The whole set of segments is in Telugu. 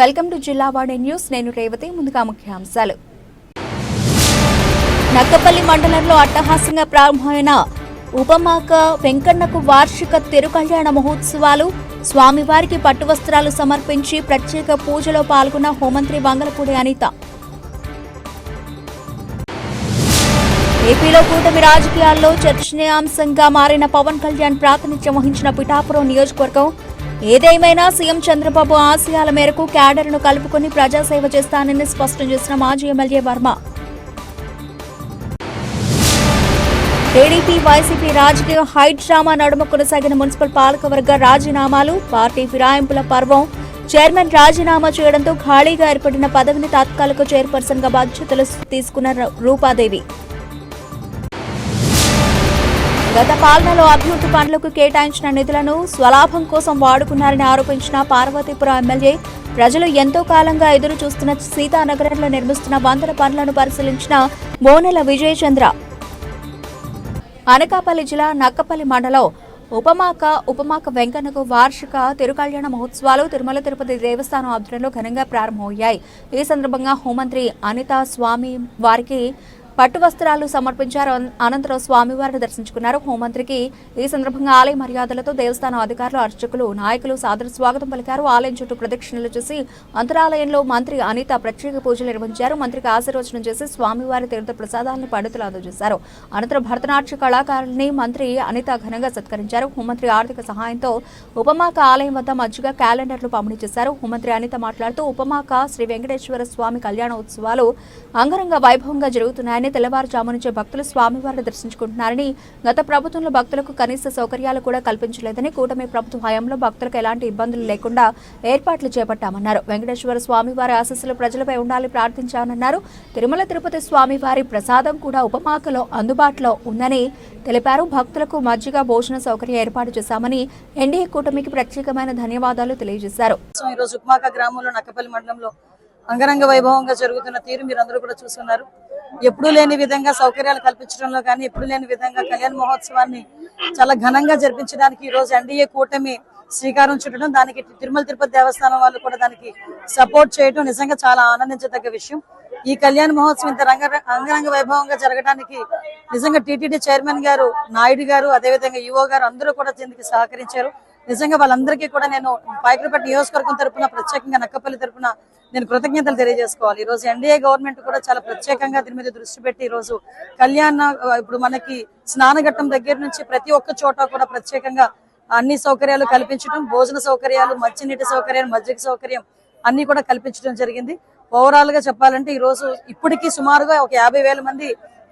వెల్కమ్ టు జిల్లా వాడే న్యూస్. నేను రేవతి. ముందుగా ముఖ్యాంశాలు. నక్కపల్లి మండలంలో అట్టహాసంగా ప్రారంభమైన ఉపమాక వెంకన్నకు వార్షిక తిరుకళ్యాణ మహోత్సవాలు. స్వామివారికి పట్టు వస్త్రాలు సమర్పించి ప్రత్యేక పూజలో పాల్గొన్న హోంమంత్రి వంగలపూడి అనిత. ఏపీలో కూటమి రాజకీయాల్లో చర్చనీయాంశంగా మారిన పవన్ కళ్యాణ్ ప్రాతినిధ్యం వహించిన పిఠాపురం నియోజకవర్గం. ఏదేమైనా సీఎం చంద్రబాబు ఆశయాల మేరకు క్యాడర్ను కలుపుకుని ప్రజాసేవ చేస్తానని స్పష్టం చేసిన మాజీ ఎమ్మెల్యే వర్మ. టీడీపీ వైసీపీ రాజకీయ హైట్ డ్రామా నడుమ కొనసాగిన మున్సిపల్ పాలకవర్గ రాజీనామాలు. పార్టీ ఫిరాయింపుల పర్వం. చైర్మన్ రాజీనామా చేయడంతో ఖాళీగా ఏర్పడిన పదవిని తాత్కాలిక చైర్పర్సన్ గా బాధ్యతలు తీసుకున్న రూపాదేవి. గత పాలనలో అభివృద్ధి పనులకు కేటాయించిన నిధులను స్వలాభం కోసం వాడుకున్నారని ఆరోపించిన పార్వతీపురం ఎమ్మెల్యే. ప్రజలు ఎంతో కాలంగా ఎదురు చూస్తున్న సీతానగరంలో నిర్మిస్తున్న వందల పనులను పరిశీలించిన బోనెల విజయచంద్ర. అనకాపల్లి జిల్లా నక్కపల్లి మండలం ఉపమాక వెంకన్నకు వార్షిక తిరుకళ్యాణ మహోత్సవాలు తిరుమల తిరుపతి దేవస్థానం ఆధ్వర్యంలో ఘనంగా ప్రారంభమయ్యాయి. ఈ సందర్భంగా హోంమంత్రి అనిత స్వామి వారికి పట్టు వస్త్రాలు సమర్పించారు. అనంతరం స్వామివారిని దర్శించుకున్నారు. హోంమంత్రికి ఈ సందర్భంగా ఆలయ మర్యాదలతో దేవస్థానం అధికారులు, అర్చకులు, నాయకులు సాదర స్వాగతం పలికారు. ఆలయం చుట్టూ ప్రదక్షిణలు చేసి అంతరాలయంలో మంత్రి అనిత ప్రత్యేక పూజలు నిర్వహించారు. మంత్రికి ఆశీర్వచనం చేసి స్వామివారి తీర్థ ప్రసాదాలను పండితులు అందజేశారు. అనంతరం భరతనాట్య కళాకారుల్ని మంత్రి అనిత ఘనంగా సత్కరించారు. హోంమంత్రి ఆర్థిక సహాయంతో ఉపమాక ఆలయం వద్ద మధ్యగా క్యాలెండర్లు పంపిణీ చేశారు. హోంమంత్రి అనిత మాట్లాడుతూ ఉపమాక శ్రీ వెంకటేశ్వర స్వామి కళ్యాణోత్సవాలు అంగరంగ వైభవంగా జరుగుతున్నాయని, తెల్లవారుజాము నుంచే భక్తులు స్వామివారిని దర్శించుకుంటున్నారని, గత ప్రభుత్వంలో భక్తులకు కనీస సౌకర్యాలు కూడా కల్పించలేదని, కూటమి ప్రభుత్వ హయాంలో భక్తులకు ఎలాంటి ఇబ్బందులు లేకుండా ఏర్పాట్లు చేపట్టామన్నారు. వెంకటేశ్వర స్వామివారి ఆశీస్సులు ప్రజలపై ఉండాలని ప్రార్థించామన్నారు. తిరుమల తిరుపతి స్వామివారి ప్రసాదం కూడా ఉపమాకలో అందుబాటులో ఉందని తెలిపారు. భక్తులకు మజ్జిగ భోజన సౌకర్యం ఏర్పాటు చేశామని ఎన్డీఏ కూటమికి ప్రత్యేకమైన ధన్యవాదాలు తెలియజేశారు. ఈరోజు ఉపమాక గ్రామంలో నక్కపల్లి మండలంలో అంగరంగ వైభవంగా జరుగుతున్న తీరు మీరందరూ కూడా చూస్తున్నారు. ఎప్పుడూ లేని విధంగా సౌకర్యాలు కల్పించడంలో కానీ, ఎప్పుడు లేని విధంగా కళ్యాణ మహోత్సవాన్ని చాలా ఘనంగా జరిపించడానికి ఈ రోజు ఎన్డీఏ కూటమి శ్రీకారం చుట్టడం, దానికి తిరుమల తిరుపతి దేవస్థానం వాళ్ళు కూడా దానికి సపోర్ట్ చేయడం నిజంగా చాలా ఆనందించదగ్గ విషయం. ఈ కళ్యాణ మహోత్సవం ఇంత అంగరంగ వైభవంగా జరగడానికి నిజంగా టీటీడీ చైర్మన్ గారు, నాయుడు గారు, అదేవిధంగా ఈవో గారు అందరూ కూడా దీనికి సహకరించారు. నిజంగా వాళ్ళందరికీ కూడా నేను పాయకరపేట నియోజకవర్గం తరఫున, ప్రత్యేకంగా నక్కపల్లి తరఫున నేను కృతజ్ఞతలు తెలియజేసుకోవాలి. ఈ రోజు ఎన్డీఏ గవర్నమెంట్ కూడా చాలా ప్రత్యేకంగా దీని మీద దృష్టి పెట్టి ఈ రోజు ఇప్పుడు మనకి స్నానఘట్టం దగ్గర నుంచి ప్రతి ఒక్క చోట కూడా ప్రత్యేకంగా అన్ని సౌకర్యాలు కల్పించడం, భోజన సౌకర్యాలు, మంచినీటి సౌకర్యాలు, మజ్జిగ సౌకర్యం అన్ని కూడా కల్పించడం జరిగింది. ఓవరాల్ గా చెప్పాలంటే ఈ రోజు ఇప్పటికీ సుమారుగా ఒక 50,000 మంది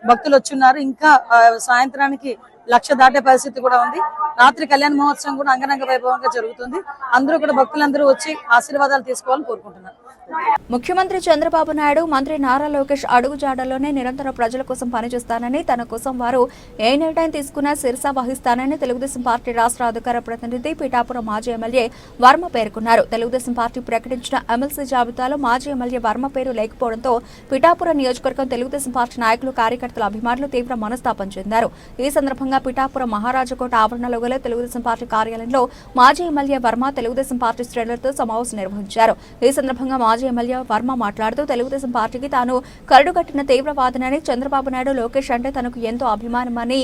భక్తులు వచ్చున్నారు. ఇంకా సాయంత్రానికి 1,00,000 దాటే పరిస్థితి కూడా ఉంది. రాత్రి కళ్యాణ మహోత్సవం కూడా అంగరంగ వైభవంగా జరుగుతుంది. అందరూ కూడా భక్తులందరూ వచ్చి ఆశీర్వాదాలు తీసుకోవాలని కోరుకుంటున్నారు. ముఖ్యమంత్రి చంద్రబాబు నాయుడు, మంత్రి నారా లోకేష్ అడుగుజాడల్లోనే నిరంతరం ప్రజల కోసం పనిచేస్తానని, తన కోసం వారు ఏ నిర్ణయం తీసుకున్నా శిరస వహిస్తానని తెలుగుదేశం పార్టీ రాష్ట్ర అధికార ప్రతినిధి పిఠాపురం మాజీ ఎమ్మెల్యే వర్మ పేర్కొన్నారు. తెలుగుదేశం పార్టీ ప్రకటించిన ఎమ్మెల్సీ జాబితాలో మాజీ ఎమ్మెల్యే వర్మ పేరు లేకపోవడంతో పిఠాపురం నియోజకవర్గం తెలుగుదేశం పార్టీ నాయకులు, కార్యకర్తల అభిమానులు తీవ్ర మనస్తాపం చెందారు. ఈ సందర్భంగా పిఠాపురం మహారాజకోట ఆవరణలో గల తెలుగుదేశం పార్టీ కార్యాలయంలో మాజీ ఎమ్మెల్యే వర్మ తెలుగుదేశం పార్టీ శ్రేణులతో సమావేశం నిర్వహించారు. ఈ సందర్భంగా మాజీ ఎమ్మెల్యే వర్మ మాట్లాడుతూ తెలుగుదేశం పార్టీకి తాను కరడుగట్టిన తీవ్రవాదనని, చంద్రబాబు నాయుడు, లోకేష్ అంటే తనకు ఎంతో అభిమానమని,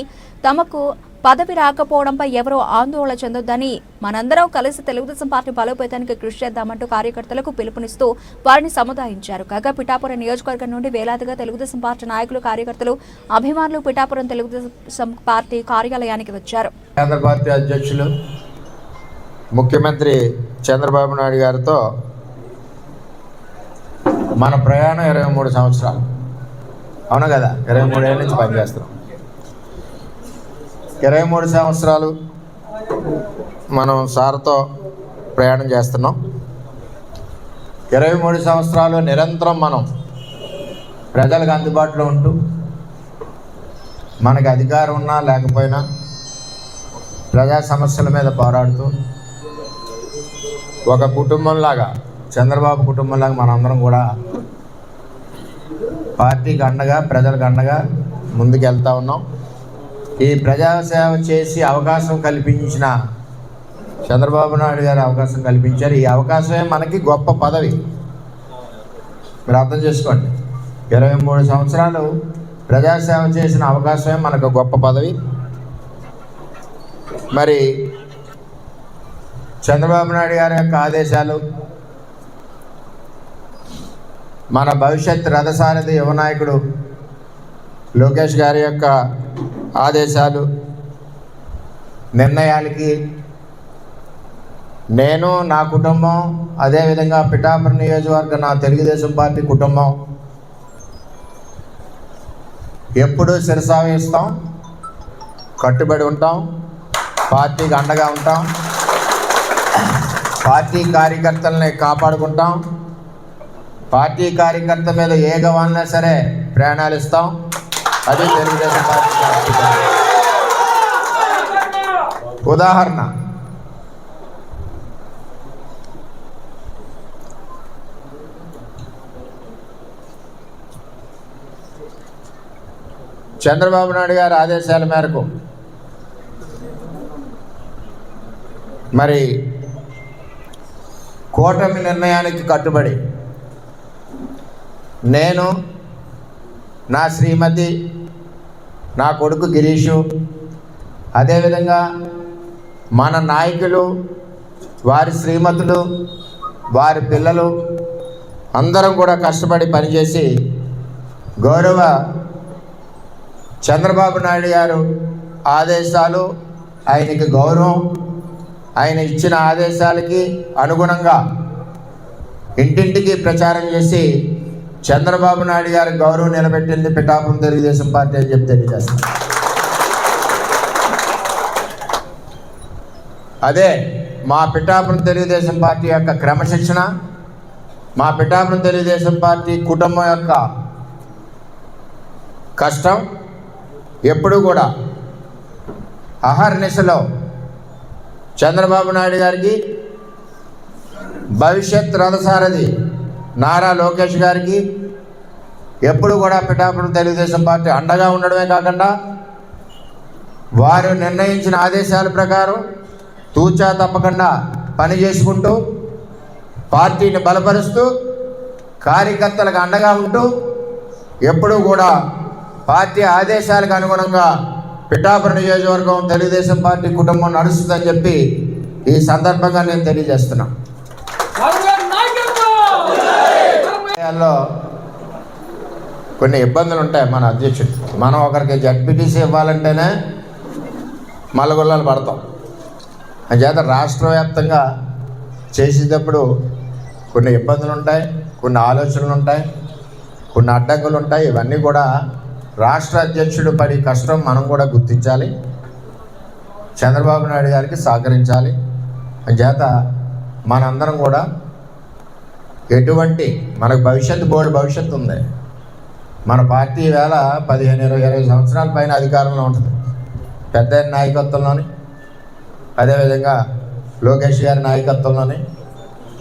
తమకు పదవి రాకపోవడంపై ఎవరో ఆందోళన చెందొద్దని, మనందరం కలిసి తెలుగుదేశం పార్టీ బలోపేతానికి కృషి చేద్దామంటూ కార్యకర్తలకు పిలుపునిస్తూ వారిని సముదాయించారు. కాగా పిఠాపురం నియోజకవర్గం నుండి వేలాదిగా తెలుగుదేశం పార్టీ నాయకులు, కార్యకర్తలు, అభిమానులు పిఠాపురం తెలుగుదేశం పార్టీ కార్యాలయానికి వచ్చారు. కేంద్ర పార్టీ అధ్యక్షులు ముఖ్యమంత్రి చంద్రబాబు నాయుడు గారితో మన ప్రయాణం 23 సంవత్సరాలు, అవును కదా, 23 ఏళ్ళ నుంచి పనిచేస్తున్నాం. 23 సంవత్సరాలు మనం సార్తో ప్రయాణం చేస్తున్నాం. 23 సంవత్సరాలు నిరంతరం మనం ప్రజలకు అందుబాటులో ఉంటూ, మనకు అధికారం ఉన్నా లేకపోయినా ప్రజా సమస్యల మీద పోరాడుతూ, ఒక కుటుంబంలాగా, చంద్రబాబు కుటుంబంలాగా మనందరం కూడా పార్టీకి అండగా, ప్రజలకు అండగా ముందుకెళ్తా ఉన్నాం. ఈ ప్రజాసేవ చేసి అవకాశం కల్పించిన చంద్రబాబు నాయుడు గారు అవకాశం కల్పించారు. ఈ అవకాశమే మనకి గొప్ప పదవి. మీరు అర్థం చేసుకోండి. 23 సంవత్సరాలు ప్రజాసేవ చేసిన అవకాశమే మనకు గొప్ప పదవి. మరి చంద్రబాబు నాయుడు గారి యొక్క ఆదేశాలు, మన భవిష్యత్ రథసారథి యువ నాయకుడు లోకేష్ గారి యొక్క ఆదేశాలు, నిర్ణయాలకి నేను, నా కుటుంబం, అదేవిధంగా పిఠాపురం నియోజకవర్గ నా తెలుగుదేశం పార్టీ కుటుంబం ఎప్పుడూ శిరసావహిస్తాం, కట్టుబడి ఉంటాం, పార్టీకి అండగా ఉంటాం, పార్టీ కార్యకర్తలని కాపాడుకుంటాం, పార్టీ కార్యకర్త మీద ఏ గవాలన్నా సరే ప్రాణాలు ఇస్తాం. అది తెలుగుదేశం పార్టీ. ఉదాహరణ, చంద్రబాబు నాయుడు గారి ఆదేశాల మేరకు మరి కూటమి నిర్ణయానికి కట్టుబడి నేను, నా శ్రీమతి, నా కొడుకు గిరీషు, అదేవిధంగా మన నాయకులు, వారి శ్రీమతులు, వారి పిల్లలు అందరం కూడా కష్టపడి పనిచేసి గౌరవ చంద్రబాబు నాయుడు గారు ఆదేశాలు, ఆయనకి గౌరవం, ఆయన ఇచ్చిన ఆదేశాలకి అనుగుణంగా ఇంటింటికి ప్రచారం చేసి చంద్రబాబు నాయుడు గారి గౌరవం నిలబెట్టింది పిఠాపురం తెలుగుదేశం పార్టీ అని చెప్పి తెలియజేస్తాం. అదే మా పిఠాపురం తెలుగుదేశం పార్టీ యొక్క క్రమశిక్షణ, మా పిఠాపురం తెలుగుదేశం పార్టీ కుటుంబం యొక్క కష్టం. ఎప్పుడు కూడా అహర్నిశలో చంద్రబాబు నాయుడు గారికి, భవిష్యత్ రథసారథి నారా లోకేష్ గారికి ఎప్పుడు కూడా పిఠాపురం తెలుగుదేశం పార్టీ అండగా ఉండడమే కాకుండా వారు నిర్ణయించిన ఆదేశాల ప్రకారం తూచా తప్పకుండా పని చేసుకుంటూ, పార్టీని బలపరుస్తూ, కార్యకర్తలకు అండగా ఉంటూ ఎప్పుడూ కూడా పార్టీ ఆదేశాలకు అనుగుణంగా పిఠాపురం నియోజకవర్గం తెలుగుదేశం పార్టీ కుటుంబం నడుస్తుందని చెప్పి ఈ సందర్భంగా నేను తెలియజేస్తున్నా. కొన్ని ఇబ్బందులు ఉంటాయి మన అధ్యక్షుడు. మనం ఒకరికి జడ్పీటీసీ ఇవ్వాలంటేనే మల్లగొల్లాలు పడతాం. అంచేత రాష్ట్ర వ్యాప్తంగా చేసేటప్పుడు కొన్ని ఇబ్బందులు ఉంటాయి, కొన్ని ఆలోచనలు ఉంటాయి, కొన్ని అడ్డంకులు ఉంటాయి. ఇవన్నీ కూడా రాష్ట్ర అధ్యక్షుడు పడి కష్టం మనం కూడా గుర్తించాలి, చంద్రబాబు నాయుడు గారికి సహకరించాలి. అంచేత మనందరం కూడా ఎటువంటి మనకు బోర్డు భవిష్యత్తు ఉంది. మన పార్టీ వేళ 15-20 సంవత్సరాల పైన అధికారంలో ఉంటుంది. పెద్ద నాయకత్వంలోని, అదేవిధంగా లోకేష్ గారి నాయకత్వంలోని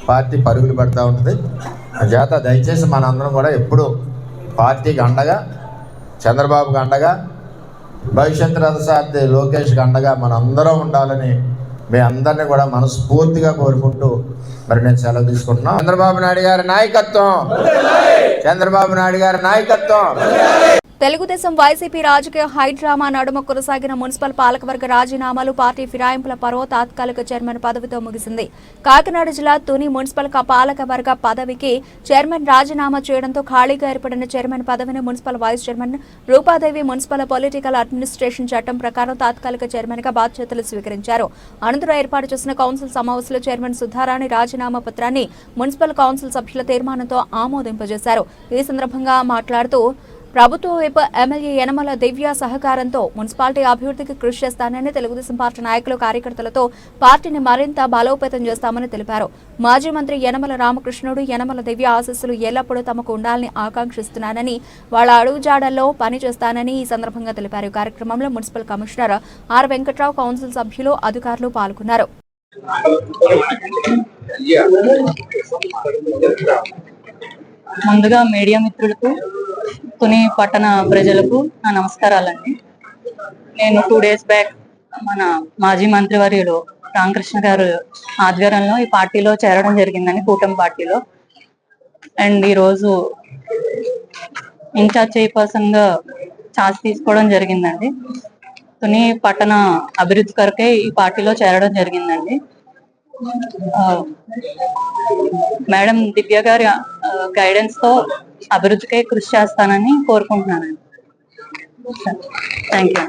పార్టీ పరుగులు పడుతూ ఉంటుంది. అంచేత దయచేసి మనందరం కూడా ఎప్పుడూ పార్టీకి అండగా, చంద్రబాబుకి అండగా, భవిష్యత్ రథసారథి లోకేష్కి అండగా మనందరం ఉండాలని మీ అందరినీ కూడా మనస్ఫూర్తిగా కోరుకుంటూ మరి నేను సెలవు తీసుకుంటున్నాను. చంద్రబాబు నాయుడు గారి నాయకత్వం, చంద్రబాబు నాయుడు గారి నాయకత్వం. తెలుగుదేశం వైసీపీ రాజకీయ హైడ్రామా నడుమ కొనసాగిన మున్సిపల్ పాలకవర్గ రాజీనామాలు, పార్టీ ఫిరాయింపుల పర్వ తాత్కాలిక చైర్మన్ పదవితో ముగిసింది. కాకినాడ జిల్లా తుని మున్సిపల్ పాలకవర్గ పదవికి చైర్మన్ రాజీనామా చేయడంతో ఖాళీగా ఏర్పడిన చైర్మన్ పదవిని municipal vice chairman Rupadevi municipal political administration చట్టం ప్రకారం తాత్కాలిక చైర్మన్ గా బాధ్యతలు స్వీకరించారు. అనంతరం ఏర్పాటు చేసిన కౌన్సిల్ సమావేశంలో చైర్మన్ సుధారాణి రాజీనామా పత్రాన్ని మున్సిపల్ కౌన్సిల్ సభ్యుల తీర్మానంతో ఆమోదింపజేశారు. ఈ సందర్భంగా మాట్లాడుతూ ప్రభుత్వ వైపు ఎమ్మెల్యే యనమల దివ్య సహకారంతో మున్సిపాలిటీ అభివృద్ధికి కృషి చేస్తానని, తెలుగుదేశం పార్టీ నాయకులు, కార్యకర్తలతో పార్టీని మరింత బలోపేతం చేస్తామని తెలిపారు. మాజీ మంత్రి యనమల రామకృష్ణుడు, యనమల దివ్య ఆశీస్సులు ఎల్లప్పుడూ తమకు ఉండాలని ఆకాంక్షిస్తున్నానని, వాళ్ళ అడుగుజాడల్లో పనిచేస్తానని ఈ సందర్భంగా తెలిపారు. ఈ కార్యక్రమంలో municipal commissioner R Venkatrao, council సభ్యులు, అధికారులు పాల్గొన్నారు. ముందుగా మీడియా మిత్రులకు, తుని పట్టణ ప్రజలకు నా నమస్కారాలండి. నేను 2 days బ్యాక్ మన మాజీ మంత్రివర్యులు రామకృష్ణ గారు ఆధ్వర్యంలో ఈ పార్టీలో చేరడం జరిగిందని, కూటమి పార్టీలో. అండ్ ఈరోజు ఇన్ఛార్జ్ చైర్పర్సన్గా ఛార్జ్ తీసుకోవడం జరిగిందండి. తుని పట్టణ అభివృద్ధి కొరకే ఈ పార్టీలో చేరడం జరిగిందండి. మేడం దివ్య గారి గైడెన్స్ తో అభివృద్ధికే కృషి చేస్తానని కోరుకుంటున్నానండి. Thank you.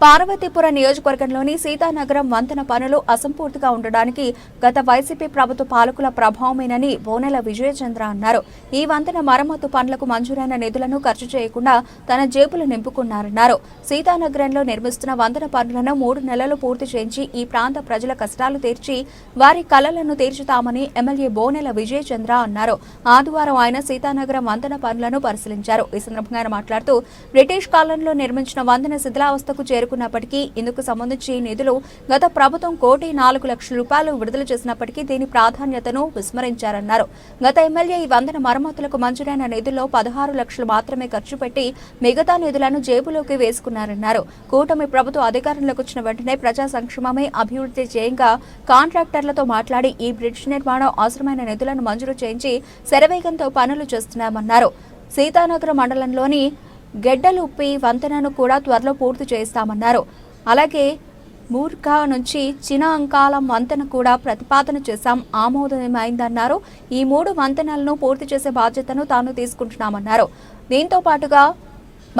పార్వతీపురం నియోజకవర్గంలోని సీతానగరం వంతెన పనులు అసంపూర్తిగా ఉండడానికి గత వైసీపీ ప్రభుత్వ పాలకుల ప్రభావమేనని బోనెల విజయచంద్ర అన్నారు. ఈ వంతెన మరమ్మతు పనులకు మంజూరైన నిధులను ఖర్చు చేయకుండా తన జేబులు నింపుకున్నారన్నారు. సీతానగరంలో నిర్మిస్తున్న వంతెన పనులను 3 నెలలు పూర్తి చేయించి ఈ ప్రాంత ప్రజల కష్టాలు తీర్చి వారి కలలను తీర్చుతామని ఎమ్మెల్యే బోనెల విజయచంద్ర అన్నారు. ఆదివారం ఆయన సీతానగరం వంతెన పనులను పరిశీలించారు. ఈ సందర్భంగా ఆయన మాట్లాడుతూ బ్రిటిష్ కాలంలో నిర్మించిన వంతెన శిథిలావస్థకు చేరుకున్నప్పటికీ ఇందుకు సంబంధించి నిధులు గత ప్రభుత్వం 1,04,00,000 రూపాయలు విడుదల చేసినప్పటికీ దీని ప్రాధాన్యతను విస్మరించారన్నారు. గత ఎమ్మెల్యే ఈ వంతెన మరమ్మతులకు మంజూరైన నిధుల్లో 16 లక్షలు మాత్రమే ఖర్చు పెట్టి మిగతా నిధులను జేబులోకి వేసుకున్నారన్నారు. కూటమి ప్రభుత్వం అధికారంలోకి వచ్చిన వెంటనే ప్రజా సంక్షేమమే అభివృద్ధి చేయంగా కాంట్రాక్టర్లతో మాట్లాడి ఈ బ్రిడ్జ్ నిర్మాణం అవసరమైన నిధులను మంజూరు చేయించి శరవేగంతో పనులు చేస్తున్నామన్నారు. సీతానగరం మండలంలోని గెడ్డలుప్పి వంతెనను కూడా త్వరలో పూర్తి చేస్తామన్నారు. అలాగే మూర్ఖా నుంచి చిన్న అంకాలం వంతెన కూడా ప్రతిపాదన చేశాం, ఆమోదమైందన్నారు. ఈ 3 వంతెనలను పూర్తి చేసే బాధ్యతను తాను తీసుకుంటున్నామన్నారు. దీంతో పాటుగా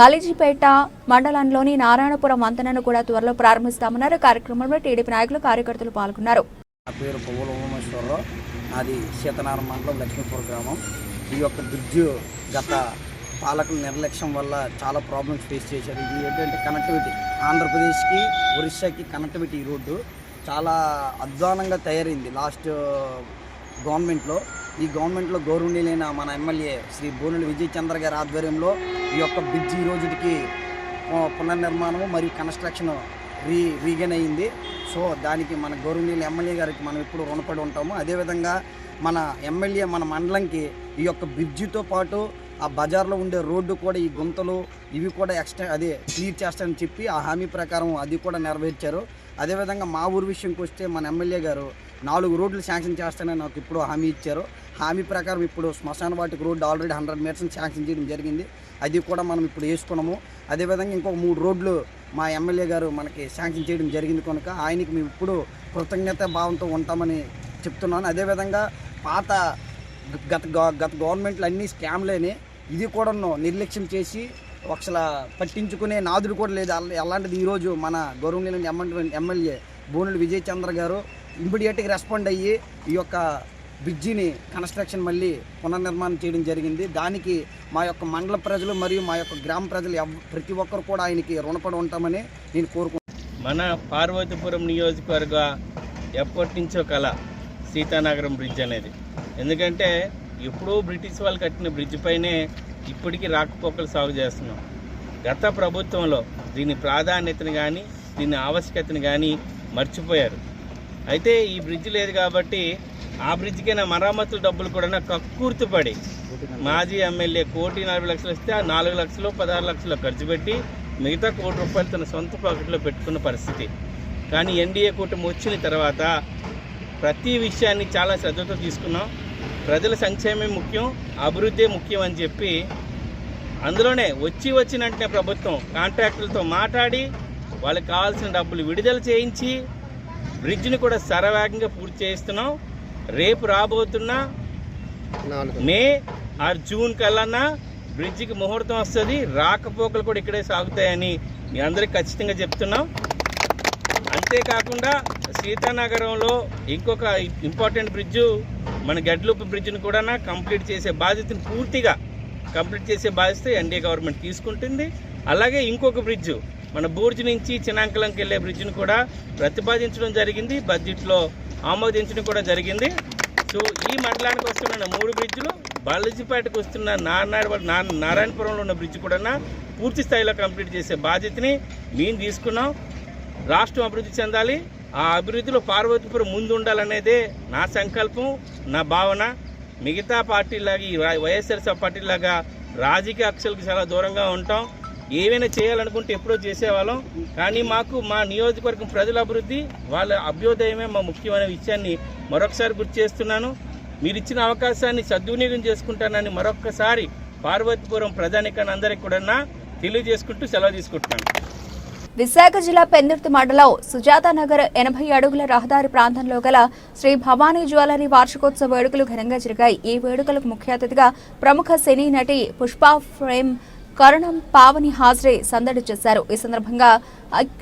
మలిజిపేట మండలంలోని నారాయణపురం వంతెనను కూడా త్వరలో ప్రారంభిస్తామన్నారు. కార్యక్రమంలో టీడీపీ నాయకులు కార్యకర్తలు పాల్గొన్నారు. నా పేరు పువ్వుల ఉమేశ్వరరావు, నాది సీతనారాయణ మండలం లక్ష్మీపురం గ్రామం. ఈ యొక్క బ్రిడ్జ్ గత పాలకుల నిర్లక్ష్యం వల్ల చాలా ప్రాబ్లమ్స్ ఫేస్ చేశారు. ఇది ఏంటంటే కనెక్టివిటీ, ఆంధ్రప్రదేశ్కి ఒరిస్సాకి కనెక్టివిటీ ఈ రోడ్డు చాలా అధ్వానంగా తయారైంది లాస్ట్ గవర్నమెంట్లో. ఈ గవర్నమెంట్లో గౌరవనీయులైన మన ఎమ్మెల్యే శ్రీ బోనెల విజయచంద్ర గారి ఆధ్వర్యంలో ఈ యొక్క బ్రిడ్జ్ ఈ రోజుకి పునర్నిర్మాణము మరియు కన్స్ట్రక్షన్ రీగన్ అయింది. సో దానికి మన గౌరవనీయుల ఎమ్మెల్యే గారికి మనం ఎప్పుడు రుణపడి ఉంటాము. అదేవిధంగా మన ఎమ్మెల్యే మన మండలంకి ఈ యొక్క బ్రిడ్జితో పాటు ఆ బజార్లో ఉండే రోడ్డు కూడా ఈ గుంతలు ఇవి కూడా క్లియర్ చేస్తారని చెప్పి ఆ హామీ ప్రకారం అది కూడా నెరవేర్చారు. అదేవిధంగా మా ఊరు విషయంకి వస్తే మన ఎమ్మెల్యే గారు 4 రోడ్లు శాంక్షన్ చేస్తానని నాకు ఇప్పుడు హామీ ఇచ్చారు. హామీ ప్రకారం ఇప్పుడు శ్మశాన వాటికి రోడ్డు ఆల్రెడీ 100 మీటర్స్ శాంక్షన్ చేయడం జరిగింది. అది కూడా మనం ఇప్పుడు వేసుకున్నాము. అదేవిధంగా ఇంకొక 3 రోడ్లు మా ఎమ్మెల్యే గారు మనకి శాంక్షన్ చేయడం జరిగింది కనుక ఆయనకి మేము ఇప్పుడు కృతజ్ఞత భావంతో ఉంటామని చెప్తున్నాను. అదేవిధంగా పాత గత గవర్నమెంట్లు అన్నీ స్కామ్లేని ఇది కూడా నిర్లక్ష్యం చేసి అసలు పట్టించుకునే నాదుడు కూడా లేదు. అలాంటిది ఈరోజు మన గౌరవనీయులైన ఎమ్మెల్యే బోనెల విజయచంద్ర గారు ఇమ్మీడియట్గా రెస్పాండ్ అయ్యి ఈ యొక్క బ్రిడ్జిని కన్స్ట్రక్షన్ మళ్ళీ పునర్నిర్మాణం చేయడం జరిగింది. దానికి మా యొక్క మండల ప్రజలు మరియు మా యొక్క గ్రామ ప్రజలు ప్రతి ఒక్కరు కూడా ఆయనకి రుణపడి ఉంటామని నేను కోరుకుంటున్నాను. మన పార్వతీపురం నియోజకవర్గ ఎప్పటి నుంచో కళ సీతానగరం బ్రిడ్జ్ అనేది. ఎందుకంటే ఎప్పుడూ బ్రిటిష్ వాళ్ళు కట్టిన బ్రిడ్జ్ పైనే ఇప్పటికీ రాకపోకలు సాగు చేస్తున్నాం. గత ప్రభుత్వంలో దీని ప్రాధాన్యతను కానీ దీని ఆవశ్యకతను కానీ మర్చిపోయారు. అయితే ఈ బ్రిడ్జ్ లేదు కాబట్టి ఆ బ్రిడ్జ్కైనా మరమ్మతుల డబ్బులు కూడా కక్కుర్తిపడి మాజీ ఎమ్మెల్యే 1,40,00,000 ఇస్తే ఆ 4 లక్షలు 16 లక్షలు ఖర్చు పెట్టి మిగతా 1 కోటి రూపాయలు తన సొంత పాకెట్లో పెట్టుకున్న పరిస్థితి. కానీ ఎన్డీఏ కూటమి వచ్చిన తర్వాత ప్రతి విషయాన్ని చాలా శ్రద్ధతో తీసుకున్నాం. ప్రజల సంక్షేమం ముఖ్యం, అభివృద్ధి ముఖ్యం అని చెప్పి అందులోనే వచ్చిన వెంటనే ప్రభుత్వం కాంట్రాక్టర్లతో మాట్లాడి వాళ్ళకి కావాల్సిన డబ్బులు విడుదల చేయించి బ్రిడ్జ్ని కూడా శరవేగంగా పూర్తి చేయిస్తున్నాం. రేపు రాబోతున్న మే ఆర్ జూన్ కల్లా బ్రిడ్జికి ముహూర్తం వస్తుంది. రాకపోకలు కూడా ఇక్కడే సాగుతాయని మీ అందరికీ ఖచ్చితంగా చెప్తున్నాం. అంతేకాకుండా సీతానగరంలో ఇంకొక ఇంపార్టెంట్ బ్రిడ్జు మన గెడ్లూపు బ్రిడ్జ్ని కూడా కంప్లీట్ చేసే బాధ్యతను పూర్తిగా కంప్లీట్ చేసే బాధ్యత ఎన్డీఏ గవర్నమెంట్ తీసుకుంటుంది. అలాగే ఇంకొక బ్రిడ్జు మన బూర్జు నుంచి చినాంకలంకి వెళ్ళే బ్రిడ్జ్ను కూడా ప్రతిపాదించడం జరిగింది, బడ్జెట్లో ఆమోదించడం కూడా జరిగింది. సో ఈ మండలానికి వస్తున్న 3 బ్రిడ్జ్లు, బాలాజీపేటకు వస్తున్న నారాయణపురంలో ఉన్న బ్రిడ్జ్ కూడా పూర్తి స్థాయిలో కంప్లీట్ చేసే బాధ్యతని మేము తీసుకున్నాం. రాష్ట్రం అభివృద్ధి చెందాలి, ఆ అభివృద్ధిలో పార్వతీపురం ముందు ఉండాలనేదే నా సంకల్పం, నా భావన. మిగతా పార్టీలాగా ఈ వైఎస్ఆర్సీపీ పార్టీలాగా రాజకీయ కక్షలకు చాలా దూరంగా ఉంటాం. ఏవైనా చేయాలనుకుంటే ఎప్పుడో చేసేవాళ్ళం. కానీ మాకు మా నియోజకవర్గం ప్రజల అభివృద్ధి, వాళ్ళ అభ్యుదయమే మా ముఖ్యమైన విషయాన్ని మరొకసారి గుర్తు చేస్తున్నాను. మీరు ఇచ్చిన అవకాశాన్ని సద్వినియోగం చేసుకుంటానని మరొక్కసారి పార్వతీపురం ప్రజానికాన్ని అందరికీ కూడా తెలియజేసుకుంటూ సెలవు తీసుకుంటున్నాను. విశాఖ జిల్లా పెందుర్తి మండలం సుజాతానగర్ 80 అడుగుల రహదారి ప్రాంతంలో గల శ్రీ భవానీ జ్యువెలరీ వార్షికోత్సవ వేడుకలు ఘనంగా జరిగాయి. ఈ వేడుకలకు ముఖ్య అతిథిగా ప్రముఖ సినీ నటి పుష్ప ఫ్రేమ్ కరణం పావని హాజరై సందడి చేశారు. ఈ సందర్భంగా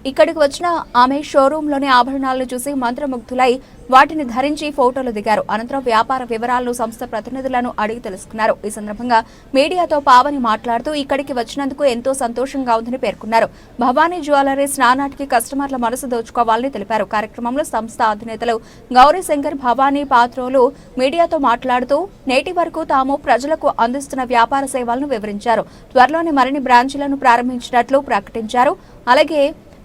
ఇక్కడికి వచ్చిన ఆమె షోరూంలోని ఆభరణాలను చూసి మంత్రముగ్ధులై వాటిని ధరించి ఫోటోలు దిగారు. అనంతరం వ్యాపార వివరాలను సంస్థ ప్రతినిధులను అడిగి తెలుసుకున్నారు. ఈ సందర్భంగా మీడియాతో పావని మాట్లాడుతూ ఇక్కడికి వచ్చినందుకు ఎంతో సంతోషంగా ఉందని పేర్కొన్నారు. భవానీ జ్యువెలరీస్ నానాటికి కస్టమర్ల మనసు దోచుకోవాలని తెలిపారు. కార్యక్రమంలో సంస్థ అధినేతలు గౌరీశంకర్, భవానీ పాత్రోలు మీడియాతో మాట్లాడుతూ నేటి వరకు తాము ప్రజలకు అందిస్తున్న వ్యాపార సేవలను వివరించారు. త్వరలోనే మరిన్ని బ్రాంచీలను ప్రారంభించినట్లు ప్రకటించారు. అలాగే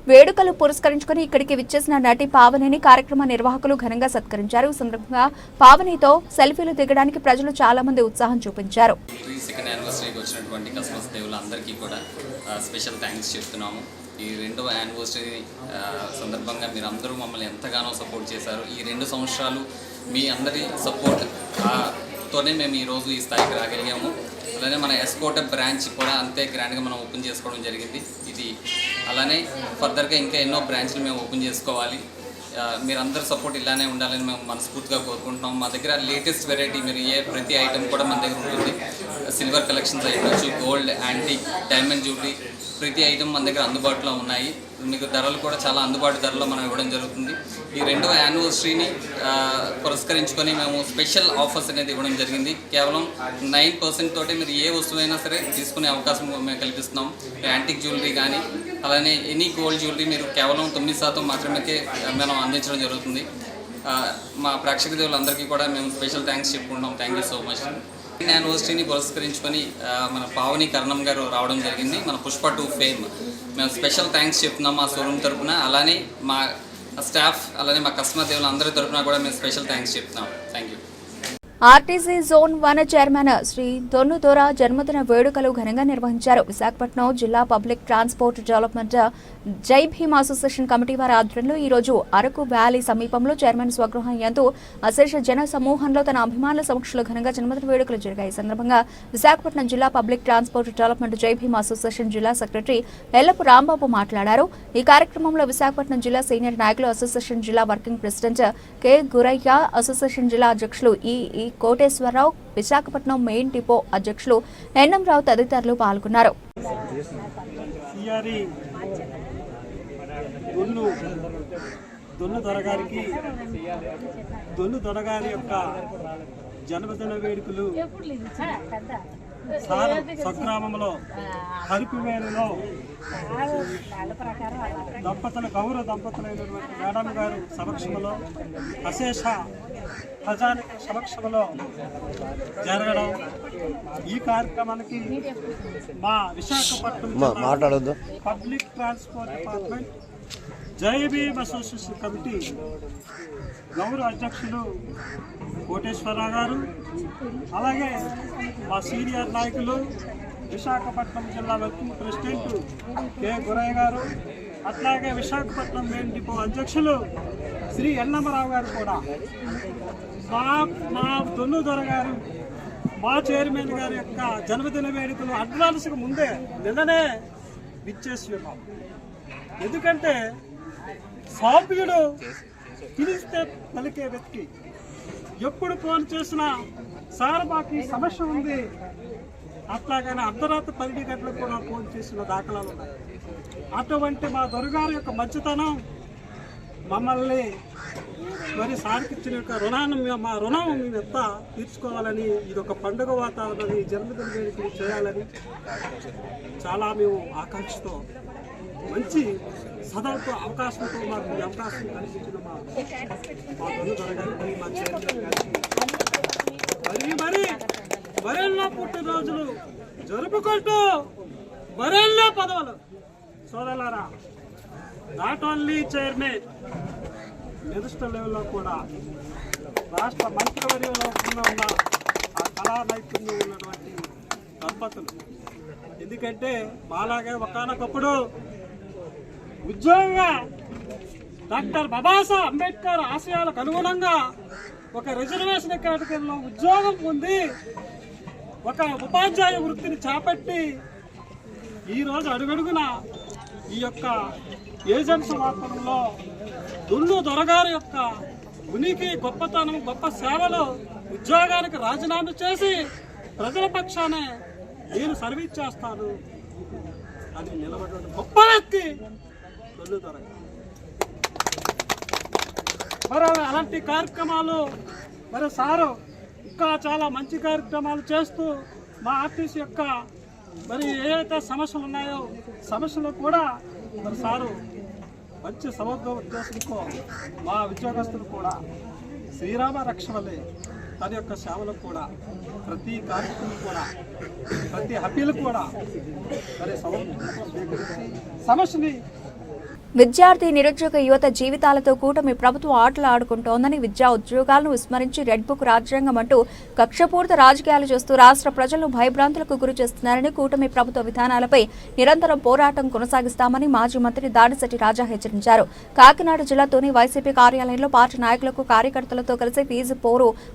వేడుకలు పురస్కరించుకుని ఇక్కడికి విచ్చేసిన నటి పావనిని కార్యక్రమ నిర్వాహకులు ఘనంగా సత్కరించారు. ఈ సందర్భంగా పావనితో సెల్ఫీలు దిగడానికి ప్రజలు చాలా మంది ఉత్సాహం చూపించారు. సెకండ్ యానివర్సరీకి వచ్చినటువంటి కస్టమర్స్ దేవులందరికీ కూడా స్పెషల్ థ్యాంక్స్ చెప్తున్నాము. ఈ 2వ యానివర్సరీ సందర్భంగా మీరు అందరూ మమ్మల్ని ఎంతగానో సపోర్ట్ చేశారు. ఈ 2 సంవత్సరాలు మీ అందరి సపోర్ట్ తోనే మేము ఈరోజు ఈ స్థాయికి రాగలిగాము. అలానే మన ఎస్కోట బ్రాంచ్ కూడా అంతే గ్రాండ్గా మనం ఓపెన్ చేసుకోవడం జరిగింది. ఇది అలానే ఫర్దర్గా ఇంకా ఎన్నో బ్రాంచ్లు మేము ఓపెన్ చేసుకోవాలి. మీరందరూ సపోర్ట్ ఇలానే ఉండాలని మేము మనస్ఫూర్తిగా కోరుకుంటున్నాం. మా దగ్గర లేటెస్ట్ వెరైటీ మీరు ప్రతి ఐటెం కూడా మన దగ్గర ఉంటుంది. సిల్వర్ కలెక్షన్స్ అయ్యొచ్చు, గోల్డ్, యాంటిక్, డైమండ్ జ్యువెలరీ ప్రతి ఐటెం మన దగ్గర అందుబాటులో ఉన్నాయి. మీకు ధరలు కూడా చాలా అందుబాటు ధరలో మనం ఇవ్వడం జరుగుతుంది. ఈ 2వ యానివర్సరీని పురస్కరించుకొని మేము స్పెషల్ ఆఫర్స్ అనేది ఇవ్వడం జరిగింది. కేవలం 9% తోటి మీరు ఏ వస్తువైనా సరే తీసుకునే అవకాశం మేము కల్పిస్తున్నాం. యాంటిక్ జ్యువెలరీ కానీ అలానే ఎనీ గోల్డ్ జ్యువెలరీ మీరు కేవలం 9% మాత్రమే మనం అందించడం జరుగుతుంది. మా ప్రేక్షక దేవులందరికీ కూడా మేము స్పెషల్ థ్యాంక్స్ చెప్పుకుంటున్నాం. Thank you so much. యానివర్సరీని పురస్కరించుకొని మన పావని కరణం గారు రావడం జరిగింది. మన పుష్ప 2 ఫేమ్ మేము స్పెషల్ థ్యాంక్స్ చెప్తున్నాం మా షోరూమ్ తరఫున. అలానే మా స్టాఫ్ అలానే మా కస్టమర్ దేవులు అందరి తరఫున కూడా మేము స్పెషల్ థ్యాంక్స్ చెప్తున్నాం. Thank you. RTC zone 1 chairman Shri Donnudora జన్మదిన వేడుకలు ఘనంగా నిర్వహించారు. విశాఖపట్నం జిల్లా పబ్లిక్ ట్రాన్స్పోర్ట్ డెవలప్మెంట్ జై భీమ్ అసోసియేషన్ కమిటీ వారి ఆధ్వర్యంలో ఈ రోజు అరకు వ్యాలీ సమీపంలో చైర్మన్ స్వగృహం యందు అశేష జన సమూహంలో తన అభిమానుల సమక్షంలో ఘనంగా జన్మదిన వేడుకలు జరిగాయి. ఈ సందర్భంగా విశాఖపట్నం జిల్లా పబ్లిక్ ట్రాన్స్పోర్ట్ డెవలప్మెంట్ జై భీమ్ అసోసియేషన్ జిల్లా సెక్రటరీ ఎల్లపు రాంబాబు మాట్లాడారు. ఈ కార్యక్రమంలో విశాఖపట్నం జిల్లా సీనియర్ నాయకులు, అసోసియేషన్ జిల్లా working president K Gurayya, association జిల్లా అధ్యక్షులు ఈ కోటేశ్వరరావు, విశాఖపట్నం మెయిన్ డిపో అధ్యక్షులు ఎన్ఎం రావు తదితరులు పాల్గొన్నారు. దొన్నుదొర గారి యొక్క జన్మదిన వేడుకలు స్వగ్రామంలో హరిపివేలులో గౌరవ దంపతులైనటువంటి మేడం గారు సమక్షంలో అశేష ప్రజానిక సమక్షంలో జరగడం. ఈ కార్యక్రమానికి మా Visakhapatnam public transport department Jai Bhim association committee గౌరవ అధ్యక్షులు కోటేశ్వరరావు గారు, అలాగే మా సీనియర్ నాయకులు విశాఖపట్నం జిల్లా వర్కింగ్ ప్రెసిడెంట్ కె గురయ్య గారు, అట్లాగే విశాఖపట్నం మెయిన్ డిపో అధ్యక్షులు శ్రీ ఎన్నమరావు గారు కూడా మా దొన్నుదొర గారు మా చైర్మన్ గారి యొక్క జన్మదిన వేడుకలు అడ్వాన్స్గా ముందే నిన్ననే విచ్చేసి ఉన్నాం. ఎందుకంటే సభ్యుడు పిలిస్తే పలికే వ్యక్తి ఎప్పుడు ఫోన్ చేసినా సార్ మాకు ఈ సమస్య ఉంది, అట్లాగనే అర్ధరాత్రి 12 గంటలకు కూడా ఫోన్ చేసిన దాఖలాలు ఉన్నాయి. అటువంటి మా దొరగారి యొక్క మంచితనం మమ్మల్ని మరి సార్కి ఇచ్చిన యొక్క మా రుణం మేము ఎంత తీర్చుకోవాలని, ఇది ఒక పండుగ వాతావరణం, జన్మదిన వేడుకలు చేయాలని చాలా మేము ఆకాంక్షతో మంచి సదవుతో అవకాశంతో మాకు ఈ అవకాశం కల్పించిన మా దొర గారికి, మా చైర్మన్ గారికి మరి మరెన్నో పుట్టినరోజులు జరుపుకుంటూ మరెన్నో పదవులు సోదరులారా, నాట్ ఓన్లీ చైర్మన్, మినిస్టర్ లెవెల్లో కూడా రాష్ట్ర మంత్రివర్యంలో ఉన్న ఆ కళా నైపుణ్యం ఉన్నటువంటి దంపతులు. ఎందుకంటే మాలాగే ఒకానొకప్పుడు ఉద్యోగంగా డాక్టర్ బాబాసాహెబ్ అంబేద్కర్ ఆశయాలకు అనుగుణంగా ఒక రిజర్వేషన్ కేటగిరీలో ఉద్యోగం పొంది ఒక ఉపాధ్యాయ వృత్తిని చేపట్టి ఈరోజు అడుగడుగున ఈ యొక్క ఏజెంట్స్ వాతావరణంలో దుల్లు దొరగారి యొక్క ఉనికి, గొప్పతనం, గొప్ప సేవలు ఉద్యోగానికి రాజీనామా చేసి ప్రజల పక్షానే నేను సర్వీస్ చేస్తాను అని నిలబడిన గొప్ప వ్యక్తి దుల్లు దొరగారు. మరి అలాంటి కార్యక్రమాలు మరి సారు ఇంకా చాలా మంచి కార్యక్రమాలు చేస్తూ మా ఆర్టీసీ యొక్క మరి ఏవైతే సమస్యలు ఉన్నాయో సమస్యలు కూడా మరి సారు మంచి సమగ్ర ఉద్దేశంతో మా ఉద్యోగస్తులు కూడా శ్రీరామ రక్షణలే తన యొక్క సేవలు కూడా ప్రతి కార్యక్రమం కూడా ప్రతి అప్పీలు కూడా మరి సమగ్రంతో స్వీకరించి సమస్యని విద్యార్థి నిరుద్యోగ యువత జీవితాలతో కూటమి ప్రభుత్వం ఆటలు ఆడుకుంటోందని, విద్యా ఉద్యోగాలను విస్మరించి రెడ్ బుక్ రాజ్యాంగం అంటూ కక్షపూరిత రాజకీయాలు చేస్తూ రాష్ట్ర ప్రజలను భయభ్రాంతులకు గురి చేస్తున్నారని, కూటమి ప్రభుత్వ విధానాలపై నిరంతరం పోరాటం కొనసాగిస్తామని మాజీ మంత్రి దాడిశెట్టి రాజా హెచ్చరించారు. కాకినాడ జిల్లాలోని వైసీపీ కార్యాలయంలో పార్టీ నాయకులకు కార్యకర్తలతో కలిసి ఫీజు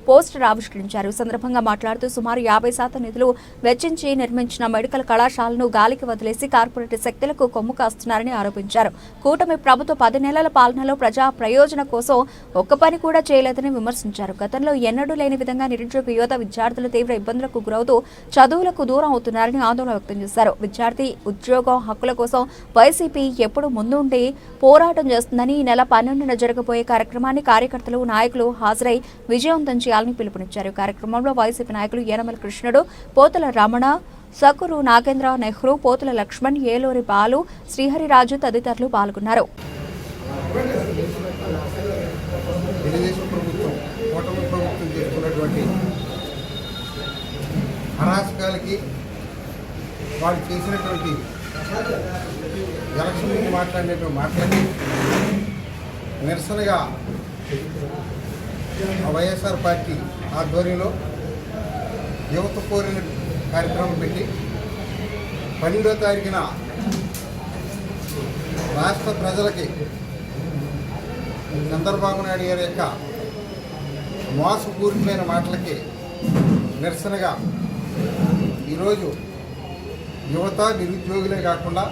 పోస్టర్ ఆవిష్కరించారు. ఈ సందర్భంగా మాట్లాడుతూ సుమారు 50% నిధులు వెచ్చించి నిర్మించిన మెడికల్ కళాశాలను గాలికి వదిలేసి కార్పొరేట్ శక్తులకు కొమ్ము కాస్తున్నారని ఆరోపించారు. కూటమి ప్రభుత్వ 10 నెలల పాలనలో ప్రజా ప్రయోజన కోసం ఒక్క పని కూడా చేయలేదని విమర్శించారు. గతంలో ఎన్నడూ లేని విధంగా నిరుద్యోగ యువత విద్యార్థులు తీవ్ర ఇబ్బందులకు గురవుతూ చదువులకు దూరం అవుతున్నారని ఆందోళన వ్యక్తం చేశారు. విద్యార్థి ఉద్యోగ హక్కుల కోసం వైసీపీ ఎప్పుడు ముందుండి పోరాటం చేస్తుందని, ఈ నెల 12న జరగబోయే కార్యక్రమాన్ని కార్యకర్తలు, నాయకులు హాజరై విజయవంతం చేయాలని పిలుపునిచ్చారు. కార్యక్రమంలో వైసీపీ నాయకులు యనమల కృష్ణుడు, పోతుల రమణ, సకురు నాగేంద్ర, నెహ్రూ, పోతుల లక్ష్మణ్, ఏలూరి బాలు, శ్రీహరిరాజు తదితరులు పాల్గొన్నారు. తెలుగుదేశం ప్రభుత్వం, కూటమి ప్రభుత్వం చేస్తున్నటువంటి అరాచకాలకి, వాళ్ళు చేసినటువంటి ఎలక్షన్ నుంచి మాట్లాడినటువంటి మాటలకి నిరసనగా వైఎస్ఆర్ పార్టీ ఆధ్వర్యంలో యువత కోరిన కార్యక్రమం పెట్టి 12వ తారీఖున రాష్ట్ర ప్రజలకి చంద్రబాబు నాయుడు గారి యొక్క మోసపూరితమైన మాటలకి నిరసనగా ఈరోజు యువత, నిరుద్యోగులే కాకుండా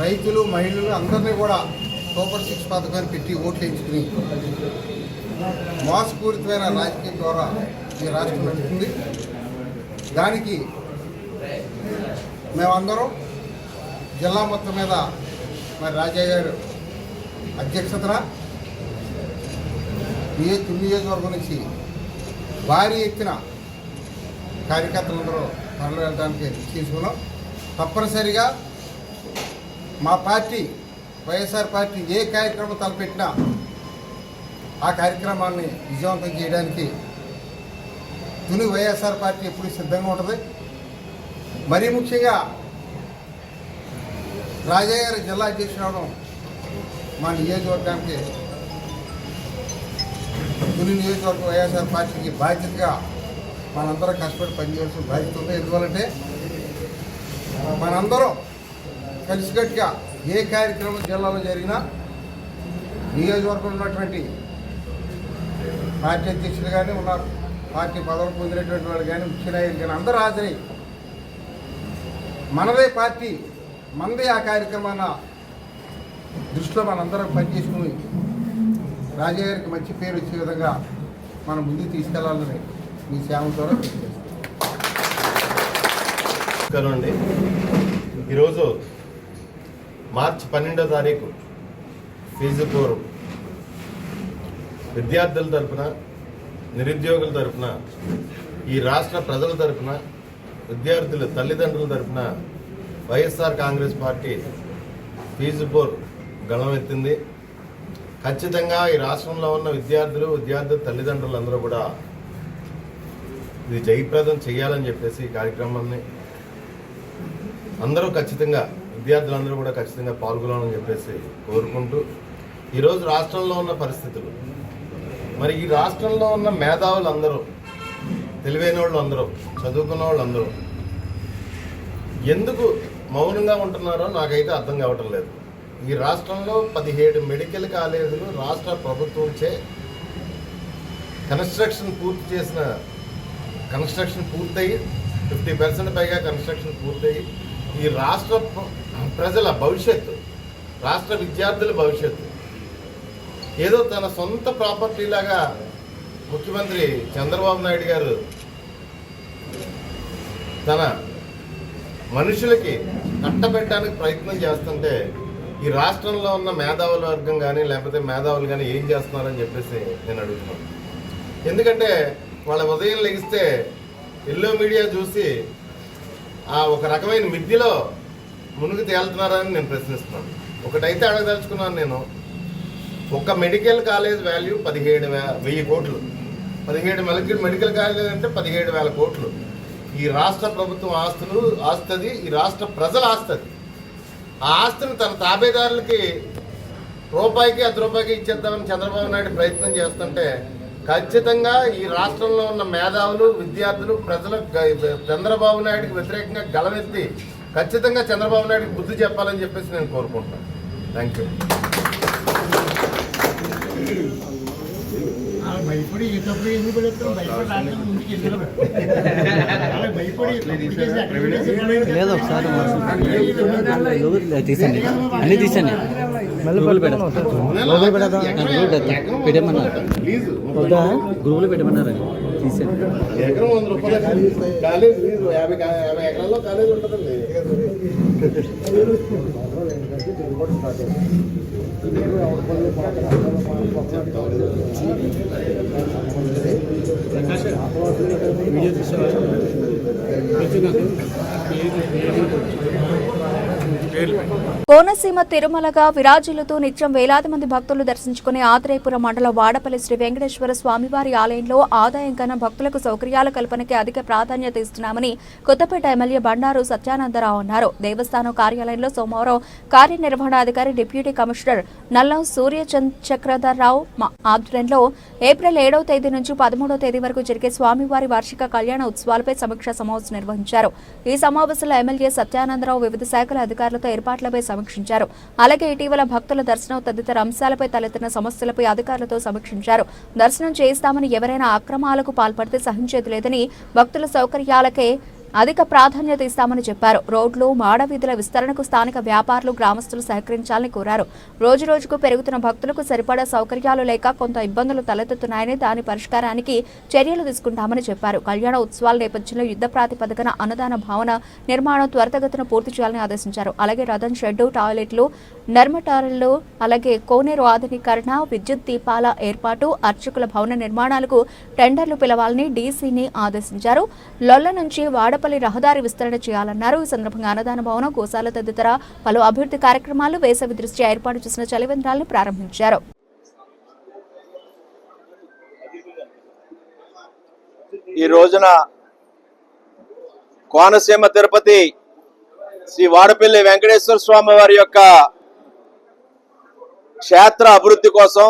రైతులు, మహిళలు అందరినీ కూడా సూపర్ 6 పథకాన్ని పెట్టి ఓట్లు వేయించుకుని మోసపూరితమైన రాజకీయం ద్వారా ఈ రాష్ట్రం నడుస్తుంది. దానికి మేమందరం జిల్లా మొత్తం మీద మరి రాజా గారు అధ్యక్షతన నియోజకవర్గం నుంచి భారీ ఎత్తున కార్యకర్తలందరూ పనులు వెళ్ళడానికి తీసుకున్నాం. తప్పనిసరిగా మా పార్టీ వైఎస్ఆర్ పార్టీ ఏ కార్యక్రమం తలపెట్టినా ఆ కార్యక్రమాన్ని విజయవంతం చేయడానికి తుని వైఎస్ఆర్ పార్టీ ఎప్పుడు సిద్ధంగా ఉంటుంది. మరీ ముఖ్యంగా రాజా గారి జిల్లా అధ్యక్షుడు అవడం మా నియోజకవర్గానికి, తుని నియోజకవర్గం వైఎస్ఆర్ పార్టీకి బాధ్యతగా మనందరం కష్టపడి పనిచేయాల్సిన బాధ్యత ఉంది. ఎందువల్లంటే మనందరం కలిసికట్టుగా ఏ కార్యక్రమం జిల్లాలో జరిగినా నియోజకవర్గంలో ఉన్నటువంటి పార్టీ అధ్యక్షులు కానీ ఉన్నారు, పార్టీ పదవులు పొందినటువంటి వాళ్ళు కానీ, ముఖ్య నాయకులు కానీ అందరూ హాజరై మనదే పార్టీ, మనదే ఆ కార్యక్రమాన్ని దృష్టిలో మనందరం పనిచేసుకుని రాజా గారికి మంచి పేరు వచ్చే విధంగా మనం ముందుకు తీసుకెళ్లాలని మీ సేవ ద్వారా అండి. ఈరోజు మార్చి 12వ తారీఖు ఫీజు పూర్వం విద్యార్థుల తరఫున, నిరుద్యోగుల తరఫున, ఈ రాష్ట్ర ప్రజల తరఫున, విద్యార్థుల తల్లిదండ్రుల తరఫున వైఎస్ఆర్ కాంగ్రెస్ పార్టీ ఫీజు పోర్ గళమెత్తింది. ఖచ్చితంగా ఈ రాష్ట్రంలో ఉన్న విద్యార్థుల తల్లిదండ్రులందరూ కూడా ఇది జయప్రదం చేయాలని చెప్పేసి ఈ కార్యక్రమాన్ని అందరూ ఖచ్చితంగా, విద్యార్థులందరూ కూడా ఖచ్చితంగా పాల్గొనాలని చెప్పేసి కోరుకుంటూ, ఈరోజు రాష్ట్రంలో ఉన్న పరిస్థితులు, మరి ఈ రాష్ట్రంలో ఉన్న మేధావులందరూ, తెలివైన వాళ్ళు అందరూ, చదువుకున్న వాళ్ళందరూ ఎందుకు మౌనంగా ఉంటున్నారో నాకైతే అర్థం కావటం లేదు. ఈ రాష్ట్రంలో 17 మెడికల్ కాలేజీలు రాష్ట్ర ప్రభుత్వంచే కన్స్ట్రక్షన్ పూర్తయి 50% పైగా కన్స్ట్రక్షన్ పూర్తయి ఈ రాష్ట్ర ప్రజల భవిష్యత్తు, రాష్ట్ర విద్యార్థుల భవిష్యత్తు ఏదో తన సొంత ప్రాపర్టీ లాగా ముఖ్యమంత్రి చంద్రబాబు నాయుడు గారు తన మనుషులకి కట్టబెట్టడానికి ప్రయత్నం చేస్తుంటే ఈ రాష్ట్రంలో ఉన్న మేధావుల వర్గం కానీ లేకపోతే మేధావులు కానీ ఏం చేస్తున్నారని చెప్పేసి నేను అడుగుతున్నాను. ఎందుకంటే వాళ్ళ ఉదయం లెగిస్తే ఎల్లో మీడియా చూసి ఒక రకమైన మిద్దిలో మునిగి తేలుతున్నారని నేను ప్రశ్నిస్తున్నాను. ఒకటైతే అడగదలుచుకున్నాను నేను, ఒక మెడికల్ కాలేజ్ వాల్యూ 17,000 కోట్లు. 17 మెడికల్ కాలేజ్ అంటే 17,000 కోట్లు. ఈ రాష్ట్ర ప్రభుత్వం ఆస్తుంది, ఈ రాష్ట్ర ప్రజల ఆస్తుంది. ఆ ఆస్తిని తన తాబేదారులకి రూపాయికి 10 రూపాయికి ఇచ్చేద్దామని చంద్రబాబు నాయుడు ప్రయత్నం చేస్తుంటే ఖచ్చితంగా ఈ రాష్ట్రంలో ఉన్న మేధావులు, విద్యార్థులు, ప్రజలు చంద్రబాబు నాయుడికి వ్యతిరేకంగా గలమెత్తి ఖచ్చితంగా చంద్రబాబు నాయుడికి బుద్ధి చెప్పాలని చెప్పేసి నేను కోరుకుంటున్నాను. Thank you. లేదు ఒకసారి తీసండి, అన్నీ తీసండి, మళ్ళీ పెట్టమన్నారు, గ్రూపులో పెట్టమన్నారు, తీసండి. ఎకరం 100 రూపాయలు కాలేజ్ 50 ఎకరాల్లో కాలేజ్ ఉంటుందండి. కోనసీమ తిరుమలగా విరాజిల్లుతూ నిత్యం వేలాది మంది భక్తులు దర్శించుకునే ఆత్రేయపురం మండలం వాడపల్లి శ్రీ వెంకటేశ్వర స్వామివారి ఆలయంలో ఆదాయం కన్నా భక్తులకు సౌకర్యాల కల్పనకి అధిక ప్రాధాన్యత ఇస్తున్నామని కొత్తపేట ఎమ్మెల్యే బండారు సత్యానందరావు అన్నారు. దేవస్థానం కార్యాలయంలో సోమవారం కార్యనిర్వహణాధికారి డిప్యూటీ కమిషనర్ నల్లం సూర్యచక్రధర్రావు ఆధ్వర్యంలో ఏప్రిల్ 7వ తేదీ నుంచి 13వ తేదీ వరకు జరిగే స్వామివారి వార్షిక కళ్యాణ ఉత్సవాలపై సమీక్షా సమావేశం నిర్వహించారు. ఈ సమావేశంలో ఎమ్మెల్యే సత్యానందరావు వివిధ శాఖల అధికారులతో ఏర్పాట్లపై సమీక్షించారు. అలాగే ఇటీవల భక్తుల దర్శనం తదితర అంశాలపై తలెత్తిన సమస్యలపై అధికారులతో సమీక్షించారు. దర్శనం చేయిస్తామని ఎవరైనా అక్రమాలకు పాల్పడితే సహించేది లేదని, భక్తుల సౌకర్యాలకే అధిక ప్రాధాన్యత ఇస్తామని చెప్పారు. రోడ్లు, మాడవీధుల విస్తరణకు స్థానిక వ్యాపారులు, గ్రామస్తులు సహకరించాలని కోరారు. రోజురోజుకు పెరుగుతున్న భక్తులకు సరిపడా సౌకర్యాలు లేక కొంత ఇబ్బందులు తలెత్తుతున్నాయని, దాని పరిష్కారానికి చర్యలు తీసుకుంటామని చెప్పారు. కళ్యాణ ఉత్సవాల నేపథ్యంలో యుద్ధ ప్రాతిపదికన అన్నదాన భవన నిర్మాణం త్వరితగతిన పూర్తి చేయాలని ఆదేశించారు. అలాగే రథం షెడ్డు, టాయిలెట్లు, నర్మటారులు, అలాగే కోనేరు ఆధునీకరణ, విద్యుత్ దీపాల ఏర్పాటు, అర్చకుల భవన నిర్మాణాలకు టెండర్లు పిలవాలని డీసీని ఆదేశించారు. లొల్ల నుంచి వాడపల్లి రహదారి విస్తరణ చేయాలన్నారు. ఈ సందర్భంగా అన్నదాన భవనం, గోశాల తదితర పలు అభివృద్ధి కార్యక్రమాలు వేసవి దృష్ట్యా ఏర్పాటు చేసిన చలివేంద్రాలను ప్రారంభించారు. ఈ రోజున కోనసీమ తిరుపతి శ్రీ వాడపల్లి వెంకటేశ్వర స్వామి వారి యొక్క క్షేత్ర అభివృద్ధి కోసం,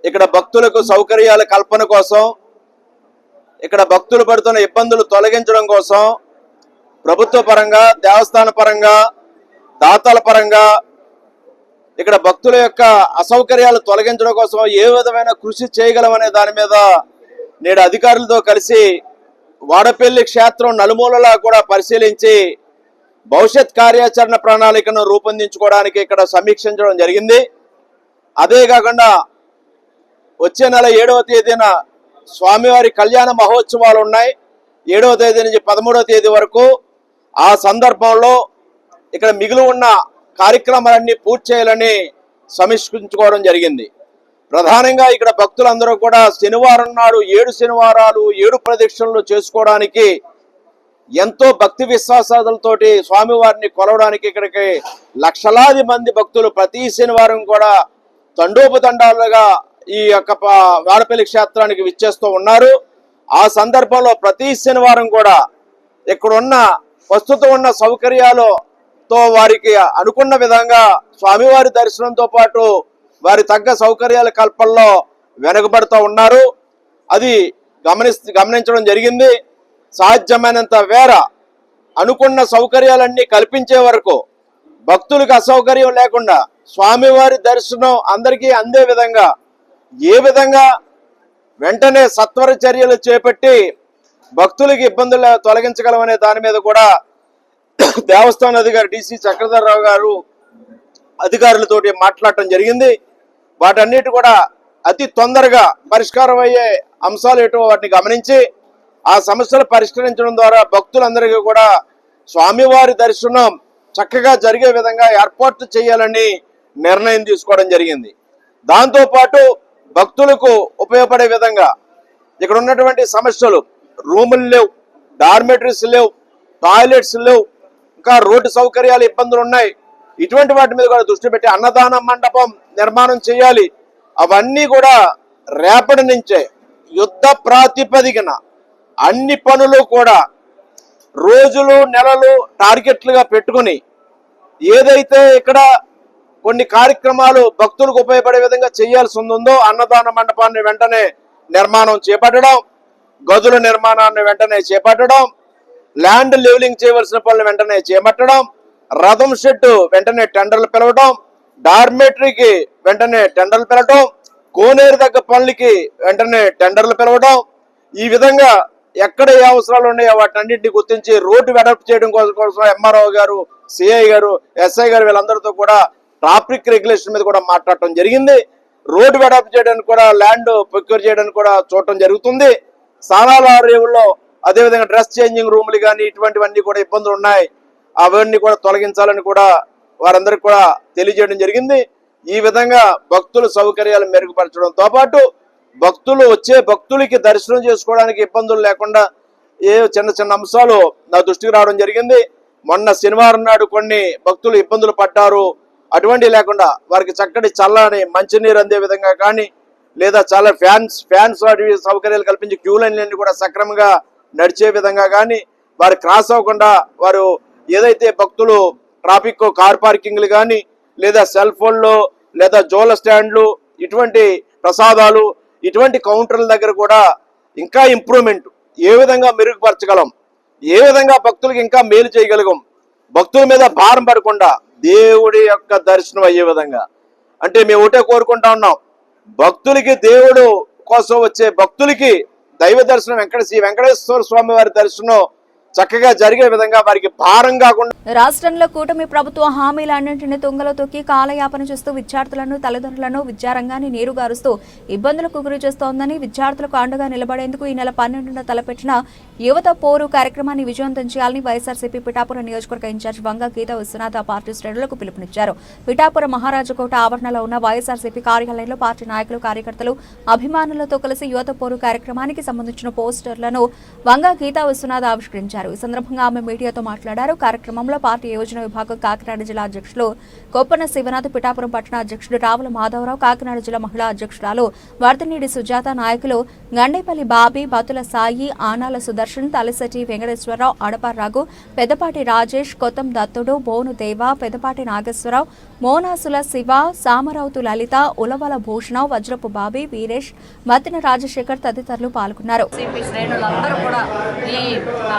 ఇక్కడ భక్తులకు సౌకర్యాల కల్పన కోసం, ఇక్కడ భక్తులు పడుతున్న ఇబ్బందులు తొలగించడం కోసం ప్రభుత్వ పరంగా, దేవస్థాన పరంగా, దాతల పరంగా ఇక్కడ భక్తుల యొక్క అసౌకర్యాలు తొలగించడం కోసం ఏ విధమైన కృషి చేయగలమనే దాని మీద నేడు అధికారులతో కలిసి వాడపల్లి క్షేత్రం నలుమూలలా కూడా పరిశీలించి భవిష్యత్ కార్యాచరణ ప్రణాళికను రూపొందించుకోవడానికి ఇక్కడ సమీక్షించడం జరిగింది. అదే కాకుండా వచ్చే నెల 7వ తేదీన స్వామివారి కళ్యాణ మహోత్సవాలు ఉన్నాయి. 7వ తేదీ నుంచి 13వ తేదీ వరకు. ఆ సందర్భంలో ఇక్కడ మిగిలి ఉన్న కార్యక్రమాలన్నీ పూర్తి చేయాలని సమీక్షించుకోవడం జరిగింది. ప్రధానంగా ఇక్కడ భక్తులందరూ కూడా శనివారం నాడు 7 శనివారాలు 7 ప్రదక్షిణలు చేసుకోవడానికి ఎంతో భక్తి విశ్వాసాలతోటి స్వామివారిని కొలవడానికి ఇక్కడికి లక్షలాది మంది భక్తులు ప్రతి శనివారం కూడా తండోపతండాలుగా ఈ యొక్క వాడపల్లి క్షేత్రానికి విచ్చేస్తూ ఉన్నారు. ఆ సందర్భంలో ప్రతి శనివారం కూడా ఇక్కడున్న ప్రస్తుతం ఉన్న సౌకర్యాలతో వారికి అనుకున్న విధంగా స్వామివారి దర్శనంతో పాటు వారి తగ్గ సౌకర్యాల కల్పనలో వెనుకబడుతూ ఉన్నారు. అది గమనించడం జరిగింది. సాధ్యమైనంత వేర అనుకున్న సౌకర్యాలన్నీ కల్పించే వరకు భక్తులకు అసౌకర్యం లేకుండా స్వామివారి దర్శనం అందరికీ అందే విధంగా ఏ విధంగా వెంటనే సత్వర చర్యలు చేపట్టి భక్తులకి ఇబ్బందులు తొలగించగలమనే దాని మీద కూడా దేవస్థాన అధికారి డిసి చక్రధర్రావు గారు అధికారులతోటి మాట్లాడటం జరిగింది. వాటన్నిటి కూడా అతి తొందరగా పరిష్కారం అయ్యే అంశాలు ఏటో వాటిని గమనించి ఆ సమస్యలు పరిష్కరించడం ద్వారా భక్తులందరికీ కూడా స్వామివారి దర్శనం చక్కగా జరిగే విధంగా ఏర్పాట్లు చేయాలని నిర్ణయం తీసుకోవడం జరిగింది. దాంతోపాటు భక్తులకు ఉపయోగపడే విధంగా ఇక్కడ ఉన్నటువంటి సమస్యలు రూములు లేవు, డార్మెటరీస్ లేవు, టాయిలెట్స్ లేవు, ఇంకా రోడ్డు సౌకర్యాలు ఇబ్బందులు ఉన్నాయి. ఇటువంటి వాటి మీద కూడా దృష్టి పెట్టి అన్నదాన మండపం నిర్మాణం చేయాలి. అవన్నీ కూడా రేపటి నుంచే యుద్ధ ప్రాతిపదికన అన్ని పనులు కూడా రోజులు నెలలు టార్గెట్లుగా పెట్టుకుని ఏదైతే ఇక్కడ కొన్ని కార్యక్రమాలు భక్తులకు ఉపయోగపడే విధంగా చేయాల్సి ఉందో అన్నదాన మండపాన్ని వెంటనే నిర్మాణం చేపట్టడం, గదుల నిర్మాణాన్ని వెంటనే చేపట్టడం, ల్యాండ్ లెవెలింగ్ చేయవలసిన పనులు వెంటనే చేపట్టడం, రథం షెడ్ వెంటనే టెండర్లు పిలవడం, డార్మెటరీకి వెంటనే టెండర్లు పిలవడం, కోనేరు దగ్గర పనులకి వెంటనే టెండర్లు పిలవడం, ఈ విధంగా ఎక్కడ ఏ అవసరాలు ఉన్నాయో వాటన్నింటినీ గుర్తించి రోడ్డు వెడల్పు చేయడం కోసం ఎంఆర్ఓ గారు, సిఐ గారు, ఎస్ఐ గారు వీళ్ళందరితో కూడా ట్రాఫిక్ రెగ్యులేషన్ మీద కూడా మాట్లాడటం జరిగింది. రోడ్డు వెడల్పు చేయడానికి కూడా ల్యాండ్ ప్రొక్యూర్ చేయడానికి కూడా చూడటం జరుగుతుంది. స్నానాల రేవుల్లో అదేవిధంగా డ్రెస్ చేంజింగ్ రూములు కానీ ఇటువంటివన్నీ కూడా ఇబ్బందులు ఉన్నాయి, అవన్నీ కూడా తొలగించాలని కూడా వారందరికీ కూడా తెలియజేయడం జరిగింది. ఈ విధంగా భక్తుల సౌకర్యాలు మెరుగుపరచడంతో పాటు భక్తులకి దర్శనం చేసుకోవడానికి ఇబ్బందులు లేకుండా ఏ చిన్న చిన్న అంశాలు నా దృష్టికి రావడం జరిగింది. మొన్న శనివారం నాడు కొన్ని భక్తులు ఇబ్బందులు పడ్డారు. అటువంటి లేకుండా వారికి చక్కటి చల్లని మంచినీరు అందే విధంగా కానీ లేదా చాలా ఫ్యాన్స్ వాటి సౌకర్యాలు కల్పించి క్యూ లైన్లన్నీ కూడా సక్రమంగా నడిచే విధంగా కానీ వారు క్రాస్ అవ్వకుండా వారు ఏదైతే భక్తులు ట్రాఫిక్ కార్ పార్కింగ్లు కానీ లేదా సెల్ ఫోన్లు లేదా జోల స్టాండ్లు ఇటువంటి ప్రసాదాలు ఇటువంటి కౌంటర్ల దగ్గర కూడా ఇంకా ఇంప్రూవ్మెంట్ ఏ విధంగా మెరుగుపరచగలం, ఏ విధంగా భక్తులకు ఇంకా మేలు చేయగలం, భక్తుల మీద భారం పడకుండా దేవుడి యొక్క దర్శనం అయ్యే విధంగా. అంటే మేము ఒకటే కోరుకుంటా ఉన్నాం, భక్తులకి దేవుడు కోసం వచ్చే భక్తులకి దైవ దర్శనం వెంకటేశ్వర స్వామి వారి దర్శనం చక్కగా జరిగే విధంగా వారికి భారం కాకుండా. రాష్ట్రంలో కూటమి ప్రభుత్వ హామీలన్నింటినీ తుంగలో తొక్కి కాలయాపన చేస్తూ విద్యార్థులను, తల్లిదండ్రులను, విద్యారంగాన్ని నీరుగారుస్తూ ఇబ్బందులకు గురి చేస్తోందని విద్యార్థులకు అండగా నిలబడేందుకు ఈ నెల 12న తలపెట్టిన యువత పోరు కార్యక్రమాన్ని విజయవంతం చేయాలని వైఎస్ఆర్సీపీ పిఠాపురం నియోజకవర్గ ఇన్ఛార్జ్ వంగ గీతా విశ్వనాథ పార్టీ శ్రేణులకు పిలుపునిచ్చారు. పిఠాపురం మహారాజకోట ఆవరణలో ఉన్న వైఎస్ఆర్సీపీ కార్యాలయంలో పార్టీ నాయకులు, కార్యకర్తలు, అభిమానులతో కలిసి యువత పోరు కార్యక్రమానికి సంబంధించిన పోస్టర్లను వంగ గీతా విశ్వనాథ ఆవిష్కరించారు. ఈ సందర్భంగా ఆమె మీడియాతో మాట్లాడారు. కార్యక్రమంలో పార్టీ యోజన విభాగం కాకినాడ జిల్లా అధ్యక్షులు కొప్పన శివనాథ్, పిఠాపురం పట్టణ అధ్యక్షుడు రావుల మాధవరావు, కాకినాడ జిల్లా మహిళా అధ్యక్షురాలు వర్తినీడి సుజాత, నాయకులు గండేపల్లి బాబీ, బతుల సాయి, ఆనాల సుదర్శన్, తలసటి వెంకటేశ్వరరావు, అడపార్ రఘు, పెద్దపాటి రాజేష్, కొత్తం దత్తుడు, బోను దేవ, పెద్దపాటి నాగేశ్వరరావు, మోనాసుల శివ, సామరావుతు లలిత, ఉలవల భూషణ, వజ్రపు బాబీ, వీరేష్, మతిన రాజశేఖర్ తదితరులు పాల్గొన్నారు.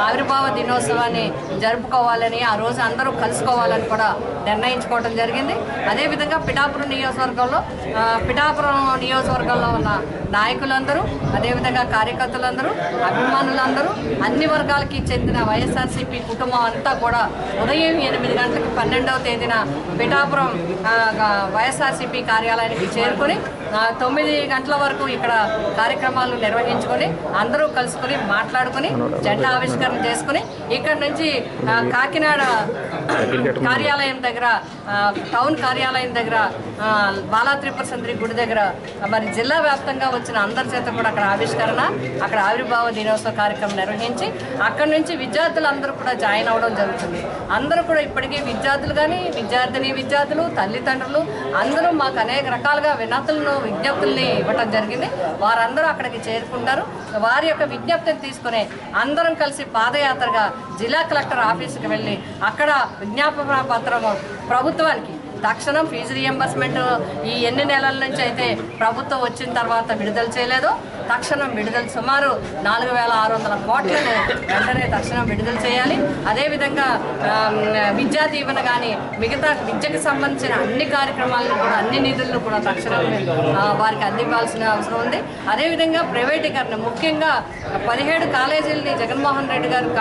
ఆవిర్భావ దినోత్సవాన్ని జరుపుకోవాలని, ఆ రోజు అందరూ కలుసుకోవాలని కూడా నిర్ణయించుకోవడం జరిగింది. అదేవిధంగా పిఠాపురం నియోజకవర్గంలో ఉన్న నాయకులందరూ, అదేవిధంగా కార్యకర్తలందరూ, అభిమానులందరూ, అన్ని వర్గాలకి చెందిన వైఎస్ఆర్సీపీ కుటుంబం అంతా కూడా ఉదయం 8 గంటలకు 12వ తేదీన పిఠాపురం వైఎస్ఆర్సీపీ కార్యాలయానికి చేరుకొని 9 గంటల వరకు ఇక్కడ కార్యక్రమాలు నిర్వహించుకొని అందరూ కలుసుకొని మాట్లాడుకుని జెండా ఆవిష్కరణ చేసుకుని ఇక్కడ నుంచి కాకినాడ కార్యాలయం దగ్గర, టౌన్ కార్యాలయం దగ్గర, బాలా త్రిపుర సుందరి గుడి దగ్గర మరి జిల్లా వ్యాప్తంగా వచ్చిన అందరి చేత కూడా అక్కడ ఆవిష్కరణ, అక్కడ ఆవిర్భావ దినోత్సవ కార్యక్రమం నిర్వహించి అక్కడ నుంచి విద్యార్థులందరూ కూడా జాయిన్ అవ్వడం జరుగుతుంది. అందరూ కూడా ఇప్పటికీ విద్యార్థులు కానీ, విద్యార్థులు, తల్లిదండ్రులు అందరూ మాకు అనేక రకాలుగా విజ్ఞప్తుల్ని ఇవ్వటం జరిగింది. వారందరూ అక్కడికి చేరుకుంటారు. వారి యొక్క విజ్ఞప్తిని తీసుకుని అందరం కలిసి పాదయాత్రగా జిల్లా కలెక్టర్ ఆఫీసుకి వెళ్ళి అక్కడ విజ్ఞాపన పత్రము ప్రభుత్వానికి తక్షణం ఫీజు రియంబర్స్మెంట్ ఈ ఎన్ని నెలల నుంచి అయితే ప్రభుత్వం వచ్చిన తర్వాత విడుదల చేయలేదో తక్షణం విడుదల సుమారు 4,600 కోట్లను వెంటనే తక్షణం విడుదల చేయాలి. అదేవిధంగా విద్యా దీవెన కానీ మిగతా విద్యకు సంబంధించిన అన్ని కార్యక్రమాలను కూడా అన్ని నిధులను కూడా తక్షణం వారికి అందివ్వాల్సిన అవసరం ఉంది. అదేవిధంగా ప్రైవేటీకరణ ముఖ్యంగా 17 కాలేజీలని జగన్మోహన్ రెడ్డి గారు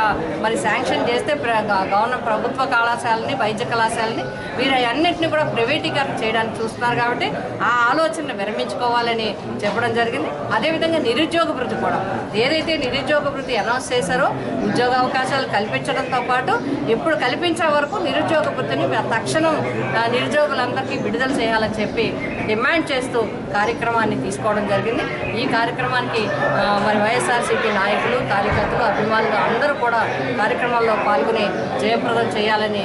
మరి శాంక్షన్ చేస్తే గవర్నమెంట్ ప్రభుత్వ కళాశాలని వైద్య కళాశాలని వీరన్నింటినీ కూడా ప్రైవేటీకరణ చేయడానికి చూస్తున్నారు కాబట్టి ఆ ఆలోచనను విరమించుకోవాలని చెప్పడం జరిగింది. అదేవిధంగా నిరుద్యోగ భృతి కూడా ఏదైతే నిరుద్యోగ భృతి అనౌన్స్ చేశారో ఉద్యోగ అవకాశాలు కల్పించడంతో పాటు ఇప్పుడు కల్పించే వరకు నిరుద్యోగ భృతిని తక్షణం నిరుద్యోగులందరికీ విడుదల చేయాలని చెప్పి డిమాండ్ చేస్తూ కార్యక్రమాన్ని తీసుకోవడం జరిగింది. ఈ కార్యక్రమానికి మరి వైఎస్ఆర్సీపీ నాయకులు కార్యకర్తలు అభిమానులు అందరూ కూడా కార్యక్రమాల్లో పాల్గొని జయప్రదం చేయాలని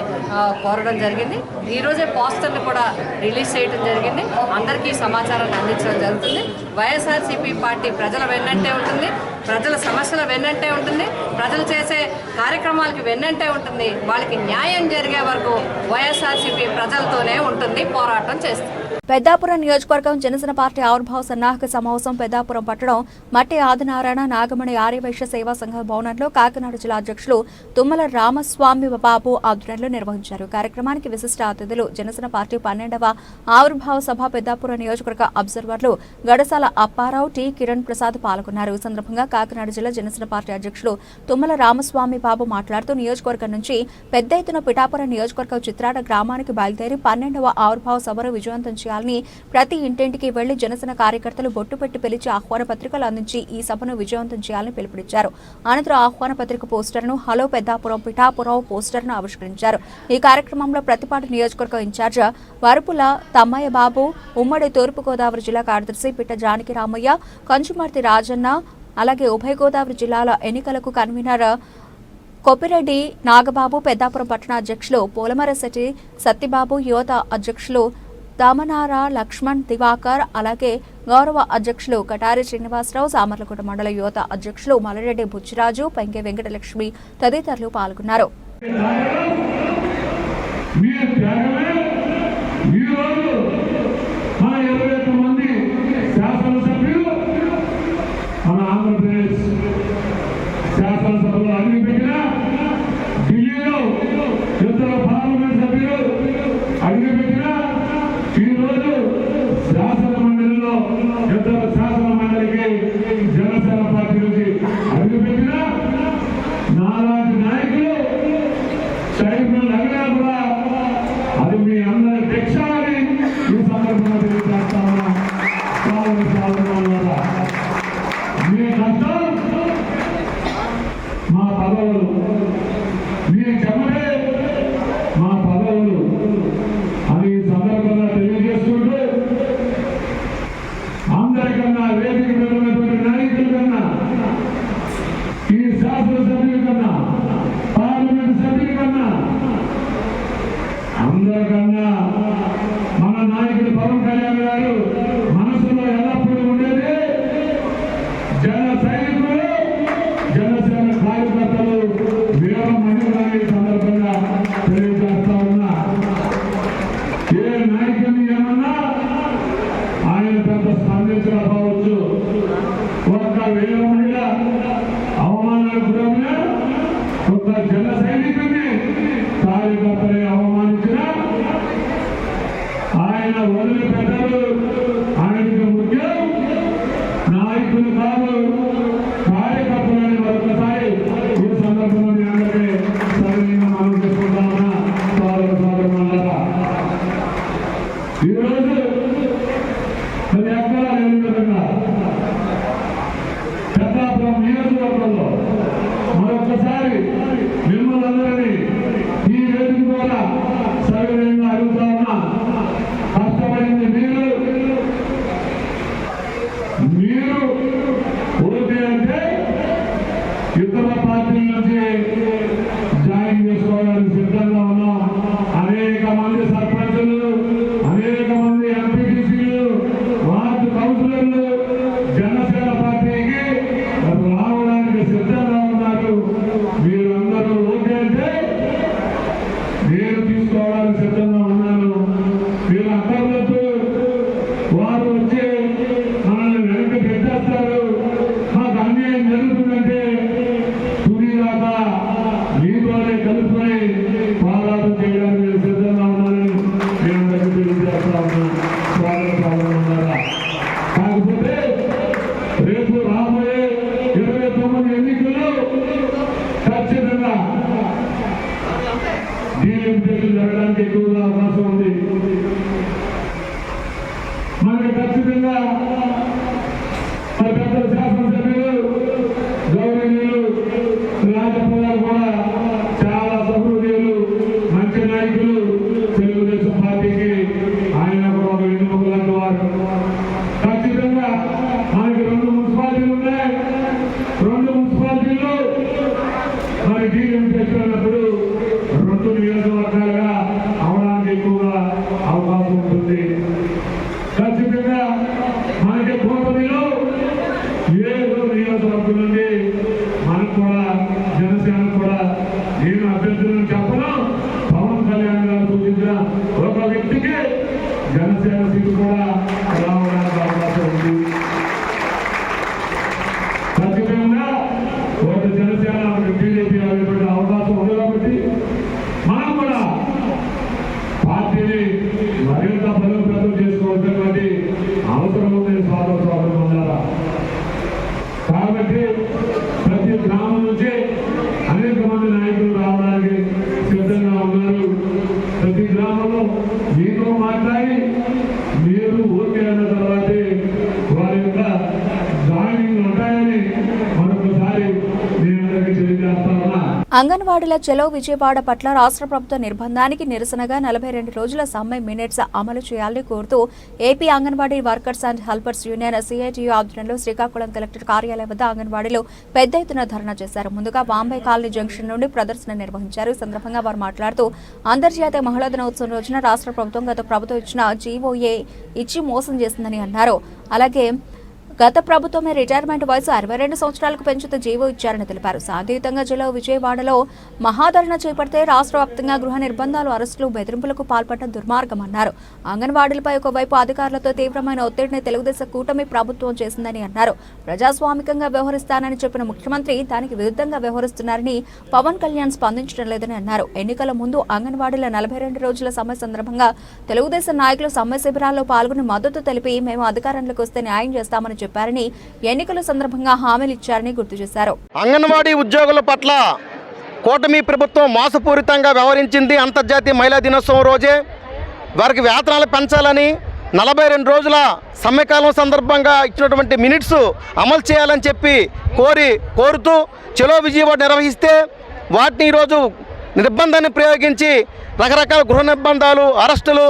కోరడం జరిగింది. ఈరోజే పోస్టర్ని కూడా రిలీజ్ చేయడం జరిగింది. అందరికీ సమాచారాన్ని అందించడం జరుగుతుంది. వైఎస్ఆర్సీపీ పార్టీ ప్రజల వెన్నంటే ఉంటుంది, ప్రజల సమస్యల వెన్నంటే ఉంటుంది, ప్రజలు చేసే కార్యక్రమాలకి వెన్నంటే ఉంటుంది. వాళ్ళకి న్యాయం జరిగే వరకు వైఎస్ఆర్సీపీ ప్రజలతోనే ఉంటుంది, పోరాటం చేస్తుంది. పెద్దాపురం నియోజకవర్గం జనసేన పార్టీ ఆవిర్భావ సన్నాహక సమావేశం పెద్దాపురం పట్టణం మట్టి ఆదినారాయణ నాగమణి ఆర్యవైశ్య సేవా సంఘ భవనంలో కాకినాడ జిల్లా అధ్యక్షులు తుమ్మల రామస్వామి బాబు ఆధ్వర్యంలో నిర్వహించారు. కార్యక్రమానికి విశిష్ట అతిథులు జనసేన పార్టీ 12వ ఆవిర్భావ సభ పెద్దాపురం నియోజకవర్గ అబ్జర్వర్లు గడసాల అప్పారావు, టి కిరణ్ ప్రసాద్ పాల్గొన్నారు. ఈ సందర్భంగా కాకినాడ జిల్లా జనసేన పార్టీ అధ్యక్షులు తుమ్మల రామస్వామి బాబు మాట్లాడుతూ నియోజకవర్గం నుంచి పెద్ద ఎత్తున పిఠాపురం నియోజకవర్గం చిత్రాడ గ్రామానికి బయలుదేరి 12వ ఆవిర్భావ సభను విజయవంతం చేయాలని ప్రతి ఇంటింటికి వెళ్లి జనసేన కార్యకర్తలు బొట్టు పెట్టి పిలిచి ఆహ్వాన పత్రికలు అందించి ఈ సభను విజయవంతం చేయాలని పిలుపునిచ్చారు. అనంతరం ఆహ్వాన పత్రిక పోస్టర్ను హలో పెద్దాపురం పిఠాపురం పోస్టర్ను ఆవిష్కరించారు. ఈ కార్యక్రమంలో ప్రతిపాటి నియోజకవర్గ ఇన్ఛార్జ్ వరుపుల తమ్మయ్య బాబు, ఉమ్మడి తూర్పుగోదావరి జిల్లా కార్యదర్శి పిట్ట జానకి రామయ్య, కంచుమర్తి రాజన్న, అలాగే ఉభయ గోదావరి జిల్లాల ఎన్నికలకు కన్వీనర్ కొప్పిరెడ్డి నాగబాబు, పెద్దాపురం పట్టణ అధ్యక్షులు పోలమరశెట్టి సత్యబాబు, యువత అధ్యక్షులు దామనార లక్ష్మణ్ దివాకర్, అలాగే గౌరవ అధ్యక్షులు కటారి శ్రీనివాసరావు, సామర్లకోట మండల యువత అధ్యక్షులు మలరెడ్డి బుచ్చిరాజు, పెంకె వెంకటలక్ష్మి తదితరులు పాల్గొన్నారు. అందరికన్నా మన నాయకుడు పవన్ కళ్యాణ్ గారు మనసులో ఎల్లప్పుడూ ఉండేది జన సైనికులు, జనసేన కార్యకర్తలు వీరమణులని సందర్భంగా తెలియజేస్తా ఉన్నా. ఏ నాయకుని ఏమన్నా ఆయన పెద్ద స్పందించకపోవచ్చు. ఒక్క వీరమణిగా అవమానాలకు గురైన ఒక జన సైనికుని కార్యకర్తలే అవమానించిన ఆయన వదిలిపెట్టరు. ఆయనకు ముఖ్యం నాయకులు కాదు, కార్యకర్తలని మరొకసారి ఈ సందర్భంలో మీ అందరికీ సరైన మనం చేసుకుంటామన్నా సోదరులారా. ఈరోజు అది ఎక్కడా లేని విధంగా పెద్దాపురం నియోజకవర్గంలో మరొకసారి మిమ్మల్ని అందరినీ ఈ వేదిక ద్వారా సవినయంగా అడుగుతా ఉన్నా. కష్టపడింది మీరు ఓకే అంటే ఇతర పార్టీల నుంచి జాయిన్ చేసుకోవడానికి సిద్ధంగా ఉన్నాం. అనేక మంది సర్పంచులు, అనేక మంది చెప్తా ఉన్నా స్వాగతం. కాకపోతే రేపు రాబోయే 29 ఎన్నికల్లో ఖచ్చితంగా డీలిమిటేషన్ జరగడానికి ఎక్కువగా అవకాశం ఉంది. మనకి ఖచ్చితంగా మన పెద్ద శాసనసభ్యులు గౌరవనీయులు రాజప్ప గారు కూడా చాలా సహృదయులు, మంచి నాయకులు. తెలుగుదేశం పార్టీకి ఆయన కూడా ఒక వెన్నుముక లాంటి వారు. ఖచ్చితంగా మనకి 2 మున్సిపాలిటీలు ఉన్నాయి. 2 మున్సిపాలిటీలు మరి డీలిమిటేషన్ అన్నప్పుడు 2 నియోజకవర్గాలుగా అవడానికి ఎక్కువగా అవకాశం ఉంటుంది. ఖచ్చితంగా మనకి కూటమిలో 7 నియోజకవర్గం నుండి మనకు కూడా జనసేన కూడా నేను అభ్యర్థులను చెప్పను, పవన్ కళ్యాణ్ గారు సూచించిన ఒక వ్యక్తికి జనసేన సీటు కూడా రావడానికి అవకాశం ఉంది. ఖచ్చితంగా ఒక జనసేన బీజేపీ అయ్యేటువంటి అవకాశం ఉంది. కాబట్టి మనం కూడా పార్టీని మరింత బలోపేతం చేసుకోవాల్సినటువంటి అవసరం ఉంది. స్వాగతం ఉన్నారా? కాబట్టి ప్రతి గ్రామం నుంచి అనేక మంది నాయకులు రావడానికి సిద్ధంగా ఉన్నారు. ప్రతి గ్రామంలో మీతో మాట్లాడి మీరు ఓకే అన్న తర్వాతే వారి యొక్క జాయినింగ్ ఉంటాయని మరొకసారి నేను అందరికీ తెలియజేస్తా ఉన్నా. అంగన్వాడీల చెలో విజయవాడ పట్ల రాష్ట్ర ప్రభుత్వ నిర్బంధానికి నిరసనగా 42 రోజుల సమ్మె మినిట్స్ అమలు చేయాలని కోరుతూ AP anganwadi workers and helpers union CITU ఆధ్వర్యంలో శ్రీకాకుళం కలెక్టర్ కార్యాలయం వద్ద అంగన్వాడీలు పెద్ద ఎత్తున ధర్నా చేశారు. ముందుగా బాంబే కాలనీ జంక్షన్ నుండి ప్రదర్శన నిర్వహించారు. ఈ సందర్భంగా వారు మాట్లాడుతూ అంతర్జాతీయ మహిళా దినోత్సవం రోజున రాష్ట్ర ప్రభుత్వం గత ప్రభుత్వం ఇచ్చిన జీవోఏ ఇచ్చి మోసం చేసిందని అన్నారు. అలాగే గత ప్రభుత్వమే రిటైర్మెంట్ వయసు 62 సంవత్సరాలకు పెంచుతూ జీవో ఇచ్చారని తెలిపారు. శాంతియుతంగా జిల్లా విజయవాడలో మహాధరణ చేపడితే రాష్ట్ర వ్యాప్తంగా గృహ నిర్బంధాలు, అరెస్టులు, బెదిరింపులకు పాల్పడడం దుర్మార్గమన్నారు. అంగన్వాడీలపై ఒకవైపు అధికారులతో తీవ్రమైన ఒత్తిడిని తెలుగుదేశం కూటమి ప్రభుత్వం చేసిందని అన్నారు. ప్రజాస్వామికంగా వ్యవహరిస్తానని చెప్పిన ముఖ్యమంత్రి దానికి విరుద్ధంగా వ్యవహరిస్తున్నారని పవన్ కళ్యాణ్ స్పందించడం లేదని అన్నారు. ఎన్నికల ముందు అంగన్వాడీల 42 రోజుల సమ్మె సందర్భంగా తెలుగుదేశం నాయకులు సమ్మె శిబిరాల్లో పాల్గొని మద్దతు తెలిపి మేము అధికారంలోకి వస్తే న్యాయం చేస్తామని చెప్పారని, ఎన్నికల సందర్భంగా హామీలు ఇచ్చారని గుర్తు చేశారు. అంగన్వాడీ ఉద్యోగుల పట్ల కూటమి ప్రభుత్వం మోసపూరితంగా వ్యవహరించింది. అంతర్జాతీయ మహిళా దినోత్సవం రోజే వారికి వేతనాలు పెంచాలని 42 రోజుల సమ్మెకాలం సందర్భంగా ఇచ్చినటువంటి మినిట్స్ అమలు చేయాలని చెప్పి కోరుతూ చలో విజయవాడ నిర్వహిస్తే వాటిని ఈరోజు నిర్బంధాన్ని ప్రయోగించి రకరకాల గృహ నిర్బంధాలు, అరెస్టులు,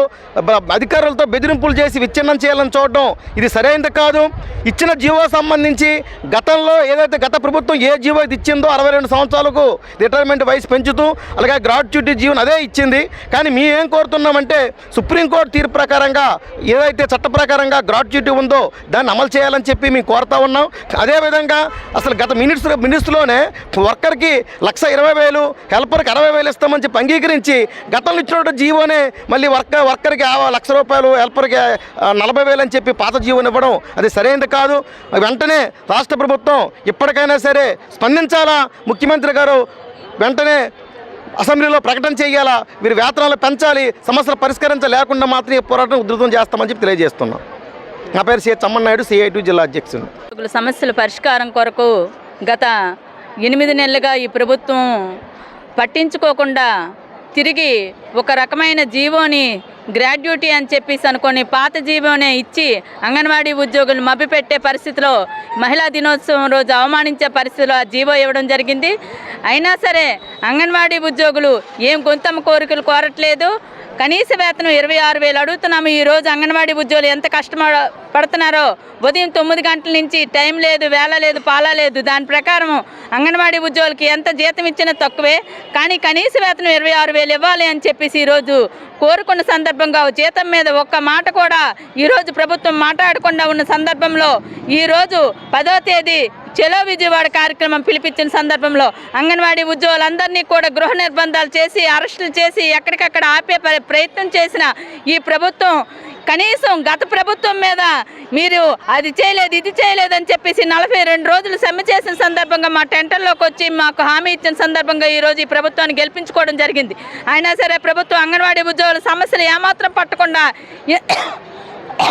అధికారులతో బెదిరింపులు చేసి విచ్ఛిన్నం చేయాలని చూడడం ఇది సరైనది కాదు. ఇచ్చిన జీవో సంబంధించి గతంలో ఏదైతే గత ప్రభుత్వం ఏ జీవో ఇది ఇచ్చిందో 62 సంవత్సరాలకు రిటైర్మెంట్ వయసు పెంచుతూ అలాగే గ్రాట్యుటీ జీవోని అదే ఇచ్చింది. కానీ మేము ఏం కోరుతున్నామంటే సుప్రీంకోర్టు తీర్పు ప్రకారంగా ఏదైతే చట్ట ప్రకారంగా గ్రాట్యుటీ ఉందో దాన్ని అమలు చేయాలని చెప్పి మేము కోరుతా ఉన్నాం. అదేవిధంగా అసలు గత మినిట్స్లోనే వర్కర్కి 1,20,000, హెల్పర్కి 60,000 ఇస్తామని చెప్పి అంగీకరించి గతంలో ఇచ్చినటువంటి జీవోనే మళ్ళీ వర్కర్కి 1,00,000 రూపాయలు, హెల్పర్కి 40,000 అని చెప్పి పాత జీవోని ఇవ్వడం అది సరైనది కాదు. వెంటనే రాష్ట్ర ప్రభుత్వం ఇప్పటికైనా సరే స్పందించాలా. ముఖ్యమంత్రి గారు వెంటనే అసెంబ్లీలో ప్రకటన చేయాలా, వీరి వేతనాలు పెంచాలి, సమస్యలు పరిష్కరించలేకుండా మాత్రం పోరాటం ఉధృతం చేస్తామని చెప్పి తెలియజేస్తున్నాం. నా పేరు సి చమ్మన్నాయుడు, సిఐటి జిల్లా అధ్యక్షుడు. సమస్యల పరిష్కారం కొరకు గత 8 నెలలుగా ఈ ప్రభుత్వం పట్టించుకోకుండా తిరిగి ఒక రకమైన జీవోని గ్రాడ్యుటీ అని చెప్పేసి అనుకొని పాత జీవోనే ఇచ్చి అంగన్వాడీ ఉద్యోగులు మభ్యపెట్టే పరిస్థితిలో మహిళా దినోత్సవం రోజు అవమానించే పరిస్థితిలో ఆ జీవో ఇవ్వడం జరిగింది. అయినా సరే అంగన్వాడీ ఉద్యోగులు ఏం గొంతమ్మ కోరికలు కోరట్లేదు. కనీస వేతనం 26,000 అడుగుతున్నాము. ఈరోజు అంగన్వాడీ ఉద్యోగులు ఎంత కష్టపడుతున్నారో, ఉదయం 9 గంటల నుంచి టైం లేదు, వేళ లేదు, పాలా లేదు. దాని ప్రకారం అంగన్వాడీ ఉద్యోగులకి ఎంత జీతం ఇచ్చినా తక్కువే. కానీ కనీస వేతనం 26,000 ఇవ్వాలి అని చెప్పేసి ఈరోజు కోరుకున్న సందర్భంగా జీతం మీద ఒక్క మాట కూడా ఈరోజు ప్రభుత్వం మాట్లాడకుండా ఉన్న సందర్భంలో ఈరోజు 10వ తేదీ చెలో విజయవాడ కార్యక్రమం పిలిపించిన సందర్భంలో అంగన్వాడీ ఉద్యోగులందరినీ కూడా గృహ నిర్బంధాలు చేసి అరెస్టులు చేసి ఎక్కడికక్కడ ఆపే ప్రయత్నం చేసిన ఈ ప్రభుత్వం కనీసం గత ప్రభుత్వం మీద మీరు అది చేయలేదు ఇది చేయలేదని చెప్పేసి 42 రోజులు సమ్మె చేసిన సందర్భంగా మా టెంటర్లోకి వచ్చి మాకు హామీ ఇచ్చిన సందర్భంగా ఈరోజు ఈ ప్రభుత్వాన్ని గెలిపించుకోవడం జరిగింది. అయినా సరే ప్రభుత్వం అంగన్వాడీ ఉద్యోగుల సమస్యలు ఏమాత్రం పట్టకుండా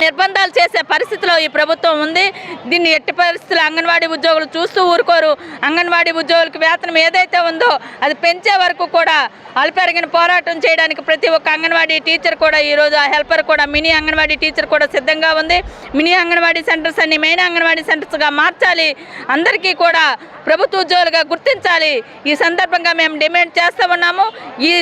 నిర్బంధాలు చేసే పరిస్థితిలో ఈ ప్రభుత్వం ఉంది. దీన్ని ఎట్టి పరిస్థితుల్లో అంగన్వాడీ ఉద్యోగులు చూస్తూ ఊరుకోరు. అంగన్వాడీ ఉద్యోగులకు వేతనం ఏదైతే ఉందో అది పెంచే వరకు కూడా అల్పెరగిన పోరాటం చేయడానికి ప్రతి ఒక్క అంగన్వాడీ టీచర్ కూడా ఈరోజు ఆ హెల్పర్ కూడా మినీ అంగన్వాడీ టీచర్ కూడా సిద్ధంగా ఉంది. మినీ అంగన్వాడీ సెంటర్స్ అన్ని మెయిన్ అంగన్వాడీ సెంటర్స్గా మార్చాలి, అందరికీ కూడా ప్రభుత్వ ఉద్యోగులుగా గుర్తించాలి. ఈ సందర్భంగా మేము డిమాండ్ చేస్తూ ఉన్నాము. ఈ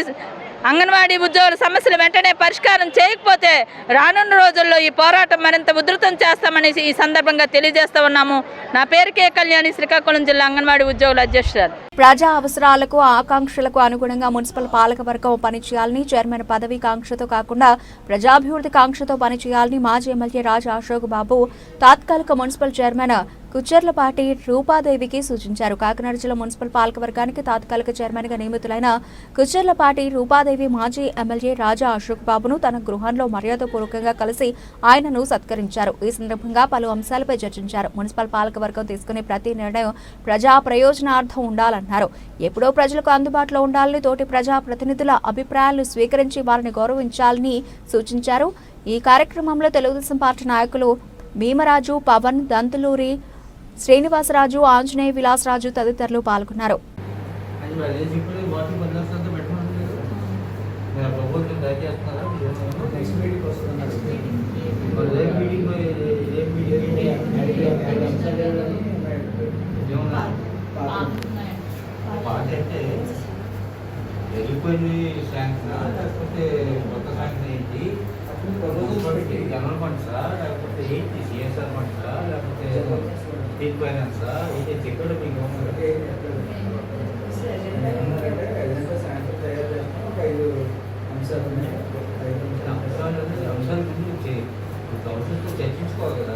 అంగన్వాడీ ఉద్యోగుల సమస్యలు వెంటనే పరిష్కారం చేయకపోతే రానున్న రోజుల్లో ఈ పోరాటం మరింత ఉధృతం చేస్తామని ఈ సందర్భంగా తెలియజేస్తూ ఉన్నాము. నా పేరు కే కళ్యాణి, శ్రీకాకుళం జిల్లా అంగన్వాడీ ఉద్యోగుల అధ్యక్షురాలు. ప్రజా అవసరాలకు ఆకాంక్షలకు అనుగుణంగా మున్సిపల్ పాలకవర్గం పనిచేయాలని, చైర్మన్ పదవి కాంక్షతో కాకుండా ప్రజాభివృద్ధి కాంక్షతో పనిచేయాలని మాజీ ఎమ్మెల్యే రాజా అశోక్ బాబు తాత్కాలిక మున్సిపల్ చైర్మన్ కుచ్చర్లపాటి రూపాదేవికి సూచించారు. కాకినాడ జిల్లా మున్సిపల్ పాలకవర్గానికి తాత్కాలిక చైర్మన్గా నియమితులైన కుచ్చర్లపాటి రూపాదేవి మాజీ ఎమ్మెల్యే రాజా అశోక్ బాబును తన గృహంలో మర్యాదపూర్వకంగా కలిసి ఆయనను సత్కరించారు. ఈ సందర్భంగా పలు అంశాలపై చర్చించారు. మున్సిపల్ పాలకవర్గం తీసుకునే ప్రతి నిర్ణయం ప్రజా ప్రయోజనార్థం ఉండాలన్నారు. ఎప్పుడో ప్రజలకు అందుబాటులో ఉండాలని, తోటి ప్రజా ప్రతినిధుల అభిప్రాయాలను స్వీకరించి వారిని గౌరవించాలని సూచించారు. ఈ కార్యక్రమంలో తెలుగుదేశం పార్టీ నాయకులు భీమరాజు, పవన్, దంతులూరి శ్రీనివాసరాజు, ఆంజనేయ విలాసరాజు తదితరులు పాల్గొన్నారు. వెళ్ళిపోయింది శాంక్షన్ లేకపోతే కొత్త శాంక్షన్ ఏంటి, జనరల్ ఫండ్సా లేకపోతే ఏంటి, సిఎస్ఆర్ ఫండ్సా లేకపోతే స్టేట్ ఫైనాన్సా ఏంటి చెప్పాడు మీకు? శాంక్షన్ తయారు చేస్తాం, 5 అంశాలు ఉన్నాయి. అంశాల గురించి గవర్నమెంట్తో చర్చించుకోవాలి కదా.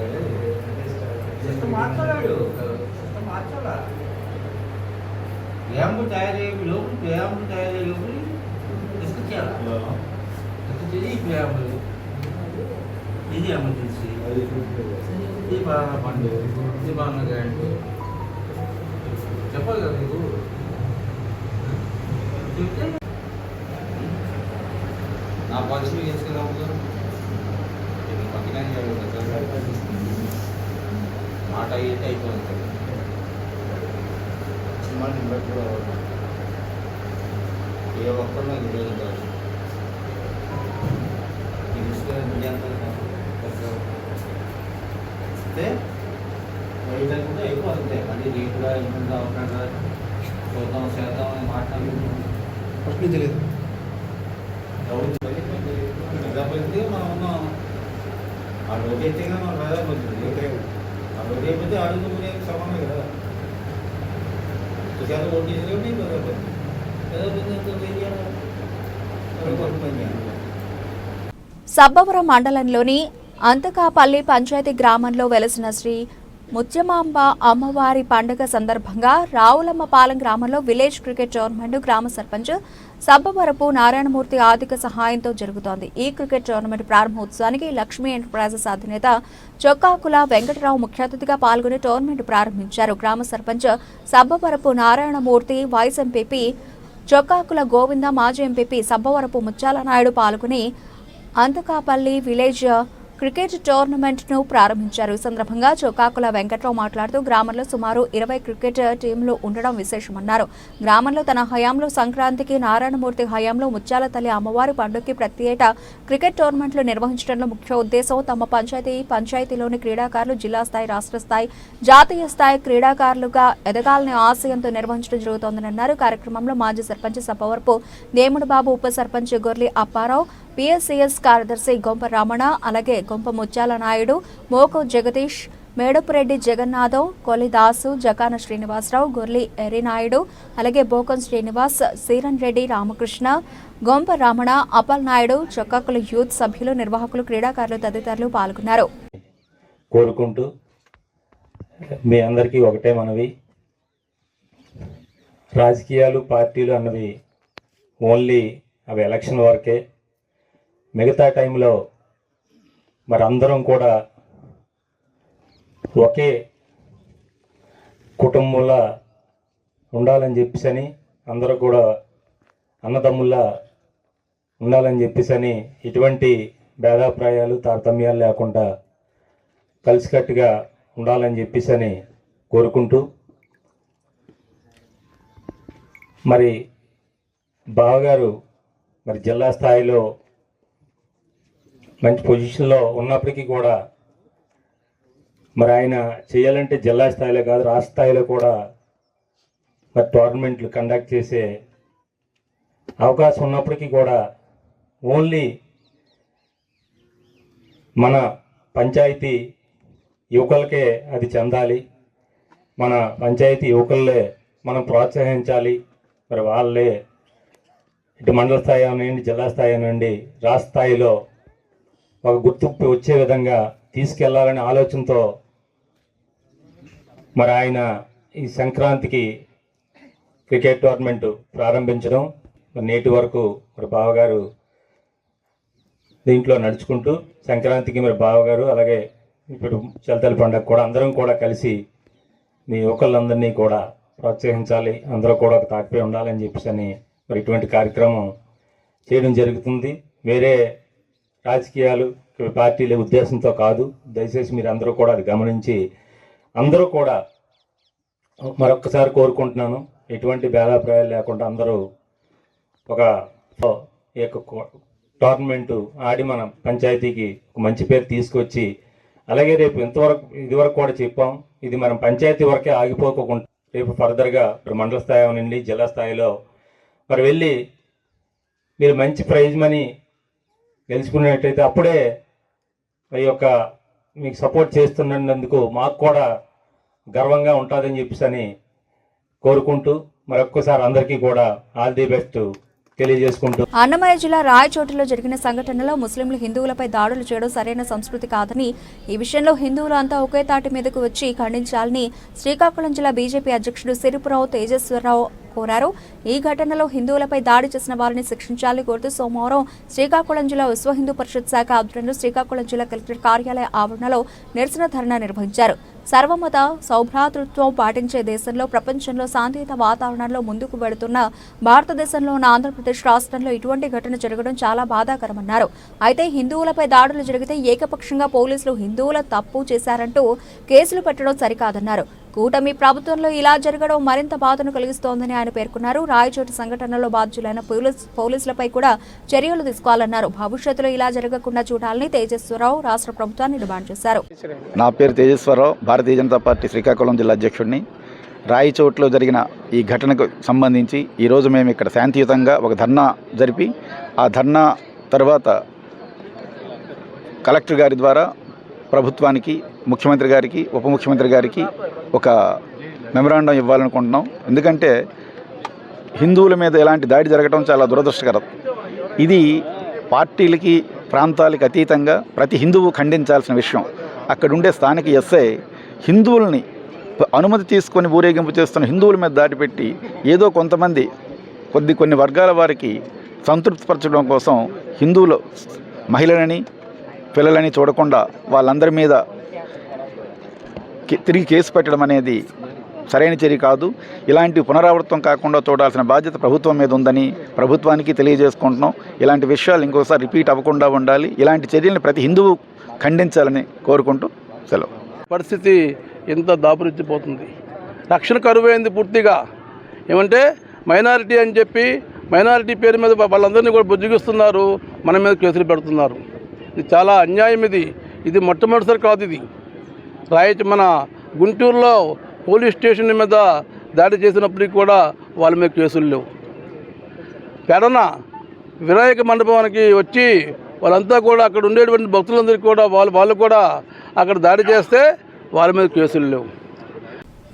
సిస్టమ్ మాట్లాడాడు, సిస్టమ్ మార్చాలా? ఏమో తయారయ్యే లోపల ప్రేమలు తయారయ్యే లోపల డిస్కస్ చేయాలి. డిస్కస్ చేసి ఈ ప్రేమలు ఇది ఎమర్జెన్సీ, ఇది బాగా పండు, ఇది బాగా గ్రాండ్ చెప్పాలి కదా మీకు. చెప్తే నా పాలసీ చేసుకున్నాము పక్కనే మాట అయితే అయిపోతుంది. ఏ ఒక్కరు నాకు ఈరోజు కాదు మీడియా వస్తే కూడా ఎక్కువ అంతే. మళ్ళీ నేను కూడా ఇంట్లో అవుతాను చూద్దాం చేద్దాం అని మాట్లాడి తెలియదు. ప్రజాప్రతినిధిగా మనం ఉన్నాం. ఆ రోజు అయితే మన ప్రజాప్రతినిధి ఆ రోజు అయిపోతే అడుగుతునే సమానం కదా. సబ్బవరం మండలంలోని అంతకాపల్లి పంచాయతీ గ్రామంలో వెలసిన శ్రీ ముత్యమాంబ అమ్మవారి పండుగ సందర్భంగా రావులమ్మపాలెం గ్రామంలో విలేజ్ క్రికెట్ టోర్నమెంట్ గ్రామ సర్పంచ్ సబ్బవరపు నారాయణమూర్తి ఆర్థిక సహాయంతో జరుగుతోంది. ఈ క్రికెట్ టోర్నమెంట్ ప్రారంభోత్సవానికి లక్ష్మీ ఎంటర్ప్రైజెస్ అధినేత చొక్కాకుల వెంకటరావు ముఖ్య అతిథిగా పాల్గొని టోర్నమెంట్ ప్రారంభించారు. గ్రామ సర్పంచ్ సబ్బవరపు నారాయణమూర్తి, వైస్ ఎంపీపీ చొక్కాకుల గోవింద, మాజీ ఎంపీపీ సబ్బవరపు ముత్యాల నాయుడు పాల్గొని అంతకాపల్లి విలేజ్ క్రికెట్ టోర్నమెంట్ ను ప్రారంభించారు. ఈ సందర్భంగా చొక్కాకుల వెంకట్రావు మాట్లాడుతూ గ్రామంలో సుమారు 20 క్రికెట్ టీంలు ఉండడం విశేషమన్నారు. గ్రామంలో తన హయాంలో సంక్రాంతికి, నారాయణమూర్తి హయాంలో ముత్యాల తల్లి అమ్మవారి పండుగకి ప్రతి ఏటా క్రికెట్ టోర్నమెంట్లు నిర్వహించడంలో ముఖ్య ఉద్దేశం తమ పంచాయతీలోని క్రీడాకారులు జిల్లా స్థాయి, రాష్ట్ర స్థాయి, జాతీయ స్థాయి క్రీడాకారులుగా ఎదగాలని ఆశయంతో నిర్వహించడం జరుగుతోందని అన్నారు. కార్యక్రమంలో మాజీ సర్పంచ్ సబ్బవరపు దేముడు బాబు, ఉప సర్పంచ్ గొర్లి అప్పారావు, పిఎస్సిఎస్ కార్యదర్శి గొంప రమణ, అలాగే గొంప ముత్యాల నాయుడు, మోకో జగదీష్, మేడపురెడ్డి జగన్నాథం, కొలిదాసు, జకాన శ్రీనివాసరావు, గొర్లి ఎరినాయుడు, అలాగే బోకం శ్రీనివాస్, సీరన్ రెడ్డి, రామకృష్ణ, గొంప రమణ, అపల్ నాయుడు, చొక్కాకుల యూత్ సభ్యులు, నిర్వాహకులు, క్రీడాకారులు తదితరులు పాల్గొన్నారు. కోరుకుంటూ మీ అందరికీ ఒకటే మనవి, రాజకీయాలు పార్టీలు అన్నవి ఓన్లీ అవి ఎలక్షన్ వరకే. మిగతా టైంలో మరి అందరం కూడా ఒకే కుటుంబంలా ఉండాలని చెప్పేసి, అందరూ కూడా అన్నదమ్ముల్లా ఉండాలని చెప్పేసి, ఎటువంటి భేదాభిప్రాయాలు తారతమ్యాలు లేకుండా కలిసికట్టుగా ఉండాలని చెప్పేసి కోరుకుంటూ, మరి బావగారు మరి జిల్లా స్థాయిలో మంచి పొజిషన్లో ఉన్నప్పటికీ కూడా మరి ఆయన చేయాలంటే జిల్లా స్థాయిలో కాదు, రాష్ట్ర స్థాయిలో కూడా మరి టోర్నమెంట్లు కండక్ట్ చేసే అవకాశం ఉన్నప్పటికీ కూడా ఓన్లీ మన పంచాయతీ యువకులకే అది చెందాలి, మన పంచాయతీ యువకులే మనం ప్రోత్సహించాలి. మరి వాళ్ళే ఇటు మండల స్థాయి నుండి, జిల్లా స్థాయి నుండి, రాష్ట్ర స్థాయిలో ఒక గుర్తింపు వచ్చే విధంగా తీసుకెళ్లాలనే ఆలోచనతో మరి ఆయన ఈ సంక్రాంతికి క్రికెట్ టోర్నమెంట్ ప్రారంభించడం, మరి నేటి వరకు మరి బావగారు దీంట్లో నడుచుకుంటూ సంక్రాంతికి మరి బావగారు అలాగే ఇప్పుడు చలితల పండుగ కూడా అందరం కూడా కలిసి మీ యువకులందరినీ కూడా ప్రోత్సహించాలి, అందరూ కూడా ఒక తాటిపై ఉండాలని చెప్పేసి మరి ఇటువంటి కార్యక్రమం చేయడం జరుగుతుంది. వేరే రాజకీయాలు పార్టీల ఉద్దేశంతో కాదు. దయచేసి మీరు అందరూ కూడా అది గమనించి అందరూ కూడా మరొక్కసారి కోరుకుంటున్నాను, ఎటువంటి భేదాభిప్రాయాలు లేకుండా అందరూ ఒక టోర్నమెంటు ఆడి మన పంచాయతీకి ఒక మంచి పేరు తీసుకొచ్చి, అలాగే రేపు ఇదివరకు కూడా చెప్పాం, ఇది మనం పంచాయతీ వరకే ఆగిపోకుండా రేపు ఫర్దర్గా ఇప్పుడు మండల స్థాయి నుండి జిల్లా స్థాయిలో మరి వెళ్ళి మీరు మంచి ప్రైజ్ మనీ గెలుచుకునేటైతే అప్పుడే ఈ యొక్క మీకు సపోర్ట్ చేస్తున్నందుకు మాకు కూడా గర్వంగా ఉంటుందని చెప్పేసి కోరుకుంటూ మరొక్కసారి అందరికీ కూడా ఆల్ ది బెస్ట్ తెలియజేసుకుంటూ, అన్నమయ్య జిల్లా రాయచోటిలో జరిగిన సంఘటనలో ముస్లింలు హిందువులపై దాడులు చేయడం సరైన సంస్కృతి కాదని, ఈ విషయంలో హిందువులు అంతా ఒకే తాటి మీదకు వచ్చి ఖండించాలని శ్రీకాకుళం జిల్లా బీజేపీ అధ్యక్షుడు సిరిపురావు తేజేశ్వరరావు కోరారు. ఈ ఘటనలో హిందువులపై దాడి చేసిన వారిని శిక్షించాలని కోరుతూ సోమవారం శ్రీకాకుళం జిల్లా విశ్వ హిందూ పరిషత్ శాఖ ఆధ్వర్యంలో శ్రీకాకుళం జిల్లా కలెక్టర్ కార్యాలయ ఆవరణలో నిరసన ధర్నా నిర్వహించారు. సర్వమత సౌభ్రాతృత్వం పాటించే దేశంలో, ప్రపంచంలో శాంతియుత వాతావరణంలో ముందుకు వెళుతున్న భారతదేశంలో ఉన్న ఆంధ్రప్రదేశ్ రాష్ట్రంలో ఇటువంటి ఘటన జరగడం చాలా బాధాకరమన్నారు. అయితే హిందువులపై దాడులు జరిగితే ఏకపక్షంగా పోలీసులు హిందువుల తప్పు చేశారంటూ కేసులు పెట్టడం సరికాదన్నారు. కూటమి ప్రభుత్వంలో ఇలా జరగడం మరింత బాధను కలిగిస్తోందని ఆయన పేర్కొన్నారు. రాయచోటి సంఘటనలో బాధ్యులైన పోలీసులపై కూడా చర్యలు తీసుకోవాలన్నారు. భవిష్యత్తులో ఇలా జరగకుండా చూడాలని తేజేశ్వరరావు రాష్ట్ర ప్రభుత్వాన్ని డిమాండ్ చేశారు. నా పేరు తేజేశ్వరరావు, భారతీయ జనతా పార్టీ శ్రీకాకుళం జిల్లా అధ్యక్షుడిని. రాయచోట్లో జరిగిన ఈ ఘటనకు సంబంధించి ఈరోజు మేము ఇక్కడ శాంతియుతంగా ఒక ధర్నా జరిపి, ఆ ధర్నా తర్వాత కలెక్టర్ గారి ద్వారా ప్రభుత్వానికి, ముఖ్యమంత్రి గారికి, ఉప ముఖ్యమంత్రి గారికి ఒక మెమరాండం ఇవ్వాలనుకుంటున్నాం. ఎందుకంటే హిందువుల మీద ఎలాంటి దాడి జరగడం చాలా దురదృష్టకరం. ఇది పార్టీలకి, ప్రాంతాలకి అతీతంగా ప్రతి హిందువు ఖండించాల్సిన విషయం. అక్కడుండే స్థానిక ఎస్ఐ హిందువుల్ని అనుమతి తీసుకొని ఊరేగింపు చేస్తున్న హిందువుల మీద దాడి పెట్టి ఏదో కొంతమంది కొన్ని వర్గాల వారికి సంతృప్తిపరచడం కోసం హిందువులు మహిళలని, పిల్లలని చూడకుండా వాళ్ళందరి మీద తిరిగి కేసు పెట్టడం అనేది సరైన చర్య కాదు. ఇలాంటి పునరావృతం కాకుండా చూడాల్సిన బాధ్యత ప్రభుత్వం మీద ఉందని ప్రభుత్వానికి తెలియజేసుకుంటున్నాం. ఇలాంటి విషయాలు ఇంకోసారి రిపీట్ అవ్వకుండా ఉండాలి. ఇలాంటి చర్యలను ప్రతి హిందువు ఖండించాలని కోరుకుంటూ సెలవు. పరిస్థితి ఎంత దాపురించిపోతుంది, రక్షణ కరువైంది పూర్తిగా. ఏమంటే మైనారిటీ అని చెప్పి మైనారిటీ పేరు మీద వాళ్ళందరినీ కూడా బుజ్జగిస్తున్నారు, మన మీద కేసులు పెడుతున్నారు. ఇది చాలా అన్యాయం. ఇది మొట్టమొదటిసారి కాదు. ఇది మన గుంటూరులో పోలీస్ స్టేషన్ మీద దాడి చేసినప్పటికీ కూడా వాళ్ళ మీద కేసులు లేవు. పెడన వినాయక మండపానికి వచ్చి వాళ్ళంతా కూడా అక్కడ ఉండేటువంటి భక్తులందరికీ కూడా వాళ్ళు కూడా అక్కడ దాడి చేస్తే వాళ్ళ మీద కేసులు లేవు.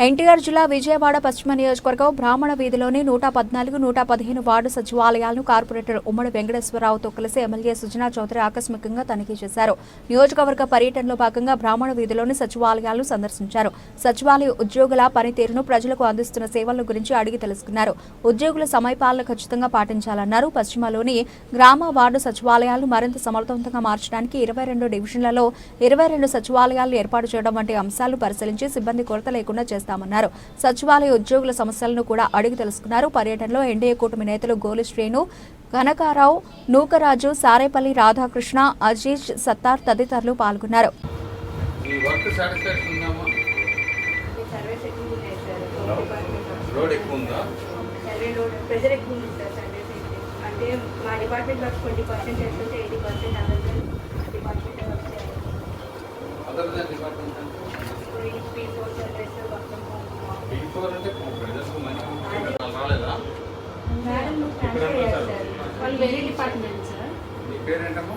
ఎన్టీఆర్ జిల్లా విజయవాడ పశ్చిమ నియోజకవర్గం బ్రాహ్మణ వీధిలోని 114, 115 వార్డు సచివాలయాలను కార్పొరేటర్ ఉమ్మడి వెంకటేశ్వరరావుతో కలిసి ఎమ్మెల్యే సుజనా చౌదరి ఆకస్మికంగా తనిఖీ చేశారు. నియోజకవర్గ పర్యటనలో భాగంగా బ్రాహ్మణ వీధిలోని సచివాలయాలను సందర్శించారు. సచివాలయ ఉద్యోగుల పనితీరును, ప్రజలకు అందిస్తున్న సేవల గురించి అడిగి తెలుసుకున్నారు. ఉద్యోగుల సమయపాలన ఖచ్చితంగా పాటించాలన్నారు. పశ్చిమలోని గ్రామ వార్డు సచివాలయాలను మరింత సమర్థవంతంగా మార్చడానికి 22 డివిజన్లలో 22 సచివాలయాలను ఏర్పాటు చేయడం వంటి అంశాలను పరిశీలించి సిబ్బంది కొరత లేకుండా చేస్తామన్నారు. సచివాలయ ఉద్యోగుల సమస్యలను కూడా అడిగి తెలుసుకున్నారు. పర్యటనలో ఎన్డీఏ కూటమి నేతలు గోలి శ్రీను, కనకారావు, నూకరాజు, సారేపల్లి రాధాకృష్ణ, అజీజ్ సత్తార్ తదితరులు పాల్గొన్నారు. వాళ్ళు వేరే డిపార్ట్మెంట్ సార్. మీ పేరేంటమ్మా?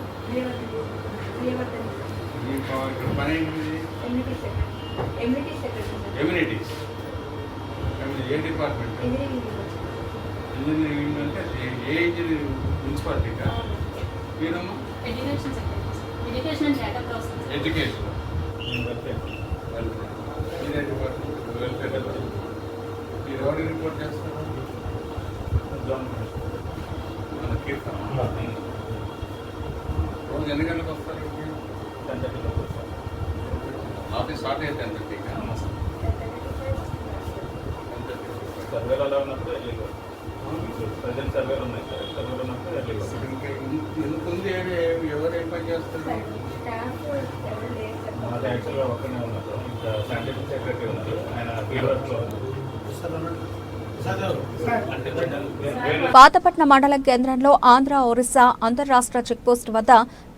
ఏ డిపార్ట్మెంట్? ఇంజనీరింగ్ అంటే ఏ ఇంజనీరింగ్? మున్సిపాలిటీగా? మీరమ్మా? Education and data process. Education. మీరే డిపార్ట్మెంట్? Welfare department. మీరు ఎవరికి రిపోర్ట్ చేస్తారు? రోజు ఎన్ని గంటలకు వస్తారు? 10:30 వస్తారు. ఆఫీస్ స్టార్ట్ అయితే 10:30గా? సర్వేలు అలా ఉన్నప్పుడు ప్రజెంట్ సర్వేలు ఉన్నాయి సార్. సర్వేలు ఉన్నప్పుడు ఎందుకుంది? ఎవరేం పని చేస్తారు? మాది యాక్చువల్గా ఒక్కనే ఉన్నారు. ఇంకా సైంటిఫిక్ సెక్రటరీ ఉన్నారు, ఆయన ఫీల్డ్ వర్క్లో ఉన్నారు. పాతపట్నం మండలం కేంద్రంలో ఆంధ్ర ఒరిస్సా అంతర్రాష్ట్ర చెక్పోస్టు వద్ద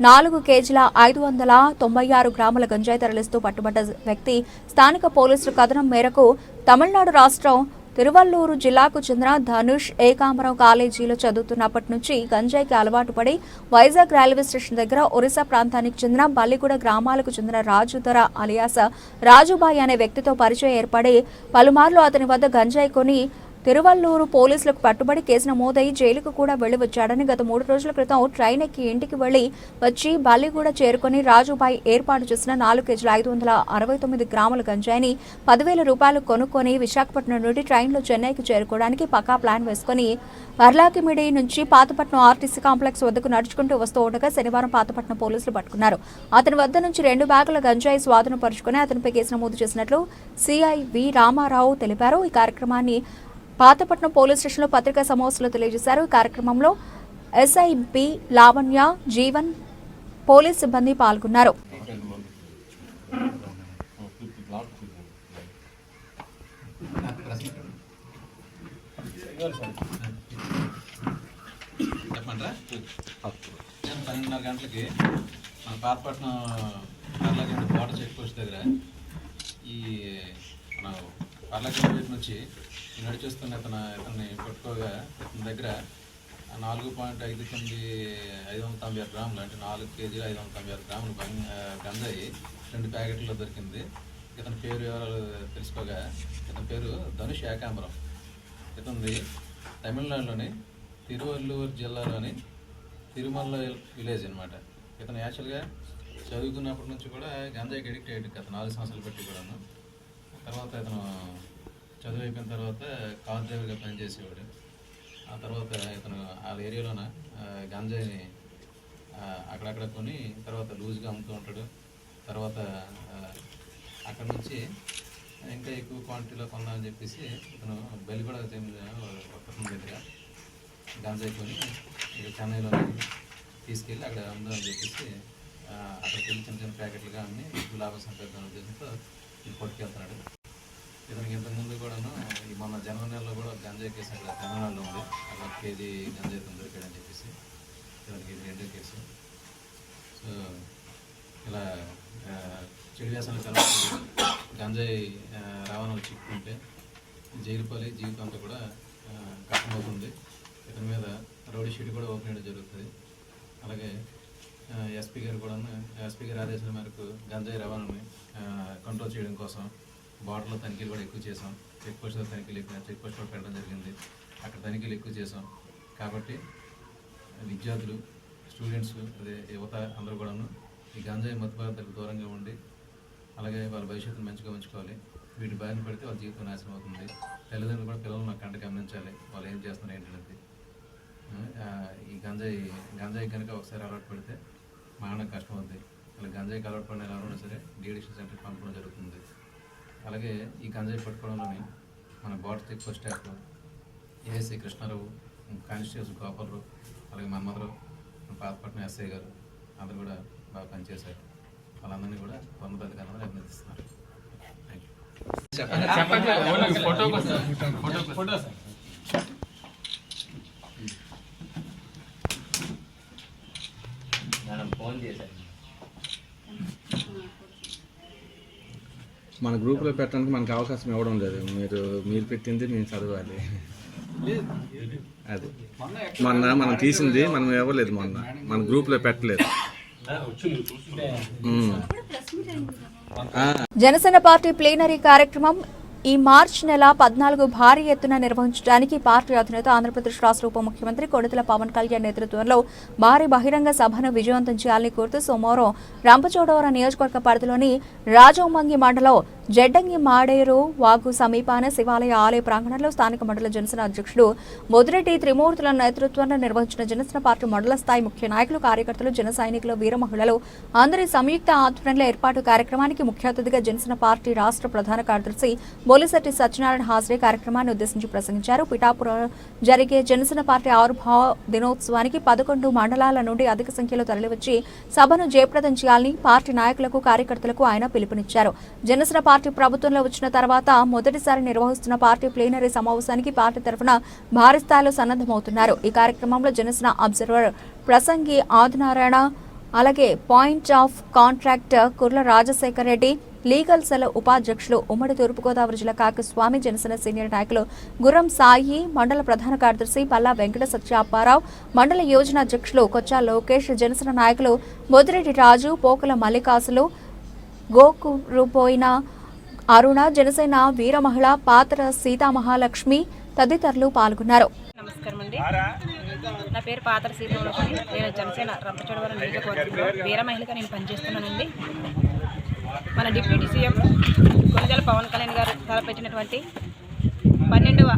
4 కేజీల 596 గ్రాముల గంజాయి తరలిస్తూ పట్టుబడ్డ వ్యక్తి స్థానిక పోలీసుల కథనం మేరకు తమిళనాడు రాష్ట్రం తిరువల్లూరు జిల్లాకు చెందిన ధనుష్ ఏకాంబరం కాలేజీలో చదువుతున్నప్పటి నుంచి గంజాయికి అలవాటు పడి వైజాగ్ రైల్వే స్టేషన్ దగ్గర ఒరిస్సా ప్రాంతానికి చెందిన బల్లిగూడ గ్రామాలకు చెందిన రాజుధర అలియాస రాజుబాయి అనే వ్యక్తితో పరిచయం ఏర్పడి పలుమార్లు అతని వద్ద గంజాయి కొని తిరువల్లూరు పోలీసులకు పట్టుబడి కేసు నమోదై జైలుకు కూడా వెళ్లి వచ్చాడని గత 3 రోజుల క్రితం ట్రైన్ ఎక్కి ఇంటికి వెళ్లి వచ్చి బల్లిగూడ చేరుకుని రాజుబాయి ఏర్పాటు చేసిన 4 కేజీల 569 గ్రాముల గంజాయిని 10,000 రూపాయలు కొనుక్కొని విశాఖపట్నం నుండి ట్రైన్లో చెన్నైకి చేరుకోవడానికి పక్కా ప్లాన్ వేసుకుని వర్లాకిమిడి నుంచి పాతపట్నం ఆర్టీసీ కాంప్లెక్స్ వద్దకు నడుచుకుంటూ వస్తూ ఉండగా శనివారం పాతపట్నం పోలీసులు పట్టుకున్నారు. అతని వద్ద నుంచి 2 బ్యాగుల గంజాయి స్వాధీనపరుచుకుని అతనిపై కేసు నమోదు చేసినట్లు సిఐ వి రామారావు తెలిపారు. ఈ కార్యక్రమాన్ని పాతపట్నం పోలీస్ స్టేషన్లో పత్రికా సమావేశంలో తెలియజేశారు. ఈ కార్యక్రమంలో ఎస్ఐపి లావణ్య, జీవన్, పోలీస్ సిబ్బంది పాల్గొన్నారు. చెప్పండి. 12:30 గంటలకి మన పాతపట్నం పర్లాగండి బోర్డర్ చెక్ పోస్ట్ దగ్గర ఈ మన పర్లాగండి నుంచి నడిచేస్తున్న ఇతన్ని పట్టుకోగా ఇతని దగ్గర 4.596 గ్రాములు అంటే 4 కేజీలు 596 గ్రాములు గంజాయి 2 ప్యాకెట్లో దొరికింది. ఇతని పేరు వివరాలు తెలుసుకోగా ఇతని పేరు ధనుష్ ఏకాంబరం. ఇతనిది తమిళనాడులోని తిరువల్లూరు జిల్లాలోని తిరుమల విలేజ్ అనమాట. ఇతను యాక్చువల్గా చదువుకున్నప్పటి నుంచి కూడా గంజాయికి అడిక్ట్ అయ్యాడు గత 4 సంవత్సరాలు బట్టి కూడాను. తర్వాత ఇతను చదువు అయిపోయిన తర్వాత కార్ డ్రైవర్గా పనిచేసేవాడు. ఆ తర్వాత ఇతను వాళ్ళ ఏరియాలోన గంజాయిని అక్కడక్కడ కొని తర్వాత లూజ్గా అమ్ముతూ ఉంటాడు. తర్వాత అక్కడ నుంచి ఇంకా ఎక్కువ క్వాంటిటీలో కొందామని చెప్పేసి ఇతను బెల్లిగూడ ఒక్కసం దగ్గర గంజాయి కొని ఇక్కడ చెన్నైలో తీసుకెళ్ళి అక్కడ అమ్ముదామని చెప్పేసి అక్కడికి వెళ్ళి చిన్న చిన్న ప్యాకెట్లుగా అమ్మి లాభం సంపాదించిన ఉద్దేశంతో ఇది పట్టుకెళ్తున్నాడు. ఇతనికి ఇంతకుముందు కూడాను ఈ మొన్న జనవరి నెలలో కూడా గంజాయి కేసు అక్కడ తమిళనాడులో ఉంది. అక్కడ 1 కేజీ గంజాయి దొరికాడని చెప్పేసి ఇతనికి ఇది 2వ కేసు. సో ఇలా చెడు వ్యసనాల తర్వాత గంజాయి రవాణాలు చిక్కుకుంటే జైలు పాలై జీవితం అంతా కూడా కష్టమవుతుంది. ఇతని మీద రౌడీ షీట్ కూడా ఓపెన్ చేయడం జరుగుతుంది. అలాగే ఎస్పీ గారు ఆదేశాల మేరకు గంజాయి రవాణాని కంట్రోల్ చేయడం కోసం బార్డర్లో తనిఖీలు కూడా ఎక్కువ చేసాం. చెక్ పోస్ట్లో తనిఖీలు ఎక్కువ, చెక్ పోస్ట్ కూడా పెట్టడం జరిగింది. అక్కడ తనిఖీలు ఎక్కువ చేసాం. కాబట్టి విద్యార్థులు, స్టూడెంట్స్, అదే యువత అందరూ కూడాను ఈ గంజాయి మత్తు పదార్థాలకు దూరంగా ఉండి అలాగే వాళ్ళ భవిష్యత్తును మంచిగా ఉంచుకోవాలి. వీటి బారిన పడితే వాళ్ళ జీవితం నాశనం అవుతుంది. తల్లిదండ్రులు కూడా పిల్లలు నాకు కంట గమనించాలి, వాళ్ళు ఏం చేస్తున్నారు ఏంటనేది. ఈ గంజాయి కనుక ఒకసారి అలవాటు పడితే మానడం కష్టం అవుతుంది. ఇలా గంజాయికి అలవాటు పడిన ఎవరైనా సరే డీఎడిక్షన్ సెంటర్కి పంపడం జరుగుతుంది. అలాగే ఈ గంజాయి పట్టుకోవడంలోని మన border check post staff ASI Krishnarao, constable Gopalarao, అలాగే మన్మధరావు, పాతపట్నం ఎస్ఐ గారు అందరూ కూడా బాగా పనిచేశారు. వాళ్ళందరినీ కూడా ఉన్నతాధికారులు అభినందిస్తున్నారు. మన గ్రూప్లో పెట్టడానికి మనకు అవకాశం ఇవ్వడం లేదు. మీరు పెట్టింది మేము చదవాలి. అది మనం తీసింది మనం ఇవ్వలేదు. మన గ్రూప్లో పెట్టలేదు. జనసేన పార్టీ ప్లీనరీ కార్యక్రమం ఈ మార్చి నెల 14 భారీ ఎత్తున నిర్వహించడానికి పార్టీ అధినేత ఆంధ్రప్రదేశ్ రాష్ట్ర ఉప ముఖ్యమంత్రి కొణిదెల పవన్ కళ్యాణ్ నేతృత్వంలో భారీ బహిరంగ సభను విజయవంతం చేయాలని కోరుతూ సోమవారం రంపచోడవరం నియోజకవర్గ పరిధిలోని రాజోమంగి మండలం జడ్డంగి మాడేరు వాగు సమీపాన శివాలయ ఆలయ ప్రాంగణంలో స్థానిక మండల జనసేన అధ్యక్షుడు మొదిరెడ్డి త్రిమూర్తుల నేతృత్వంలో నిర్వహించిన జనసేన పార్టీ మండల స్థాయి ముఖ్య నాయకులు, కార్యకర్తలు, జన సైనికులు, వీర మహిళలు అందరి సంయుక్త ఆధ్వర్యంలో ఏర్పాటు కార్యక్రమానికి ముఖ్య అతిథిగా జనసేన పార్టీ రాష్ట్ర ప్రధాన కార్యదర్శి బొలిశెట్టి సత్యనారాయణ హాజరై కార్యక్రమాన్ని ఉద్దేశించి ప్రసంగించారు. పిఠాపురం జరిగే జనసేన పార్టీ ఆవిర్భావ దినోత్సవానికి 11 మండలాల నుండి అధిక సంఖ్యలో తరలివచ్చి సభను జయప్రదం చేయాలని పార్టీ నాయకులకు, కార్యకర్తలకు ఆయన పిలుపునిచ్చారు. జనసేన పార్టీ ప్రభుత్వంలో వచ్చిన తర్వాత మొదటిసారి నిర్వహిస్తున్న పార్టీ ప్లీనరీ సమావేశానికి పార్టీ తరఫున భారీ స్థాయిలో సన్నద్దమవుతున్నారు. ఈ కార్యక్రమంలో జనసేన అబ్జర్వర్ ప్రసంగి ఆదినారాయణ, అలాగే point of contract Kurla Rajasekhar Reddy, legal cell ఉపాధ్యక్షులు ఉమ్మడి తూర్పుగోదావరి జిల్లా కాకస్వామి, జనసేన సీనియర్ నాయకులు గుర్రం సాయి, మండల ప్రధాన కార్యదర్శి పల్లా వెంకట సత్యాప్పారావు, మండల యోజన అధ్యక్షులు కొచ్చా లోకేష్, జనసేన నాయకులు బొద్దిరెడ్డి రాజు, పోకల మల్లికాసులు, గోకురుపోయిన అరుణ, జనసేన వీర మహిళ పాత్ర సీతామహాలక్ష్మి తదితరులు పాల్గొన్నారు. నమస్కారం అండి. నా పేరు పాత్ర సీతామహాలక్ష్మి. నేను జనసేన రంపచోడవరం నియోజకవర్గంలో వీర మహిళగా నేను పనిచేస్తున్నానండి. మన డిప్యూటీ సీఎం కొణిదెల పవన్ కళ్యాణ్ గారు తలపెట్టినటువంటి 12వ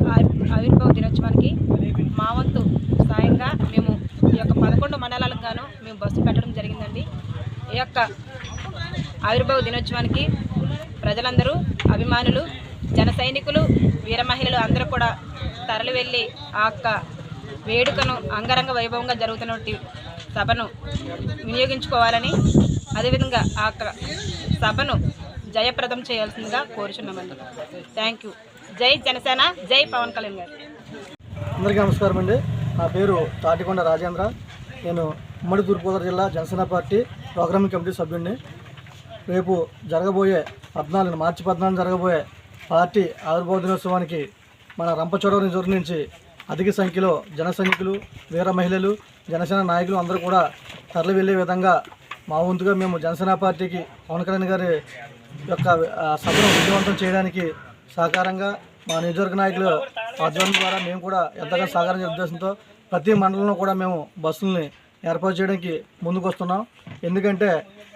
ఆవిర్భావ దినోత్సవానికి మా వంతు సాయంగా మేము ఈ యొక్క 11 మండలాలకు గాను మేము బస్సు పెట్టడం జరిగిందండి. ఈ యొక్క ఆవిర్భావ దినోత్సవానికి ప్రజలందరూ, అభిమానులు, జన సైనికులు, వీర మహిళలు అందరూ కూడా తరలి వెళ్ళి ఆ యొక్క వేడుకను అంగరంగ వైభవంగా జరుగుతున్నటువంటి సభను వినియోగించుకోవాలని, అదేవిధంగా ఆ యొక్క సభను జయప్రదం చేయాల్సిందిగా కోరుచున్నామండి. Thank you. జై జనసేన, జై పవన్ కళ్యాణ్ గారు. అందరికీ నమస్కారం అండి. నా పేరు తాటికొండ రాజేంద్ర. నేను ఉమ్మడి తూర్పుగోదావరి జిల్లా జనసేన పార్టీ ప్రోగ్రామింగ్ కమిటీ సభ్యుడిని. రేపు జరగబోయే మార్చి 14 జరగబోయే పార్టీ ఆవిర్భావ దినోత్సవానికి మన రంపచోడవరం నియోజకవర్గం నుంచి అధిక సంఖ్యలో జన సైనికులు, వీర మహిళలు, జనసేన నాయకులు అందరూ కూడా తరలి వెళ్ళే విధంగా మా వంతుగా మేము జనసేన పార్టీకి పవన్ కళ్యాణ్ గారి యొక్క సభను విజయవంతం చేయడానికి సహకారంగా మా నియోజకవర్గ నాయకుల ఆధ్వర్యం ద్వారా మేము కూడా ఎంతగానో సహకారం ఉద్దేశంతో ప్రతి మండలంలో కూడా మేము బస్సుల్ని ఏర్పాటు చేయడానికి ముందుకు వస్తున్నాం. ఎందుకంటే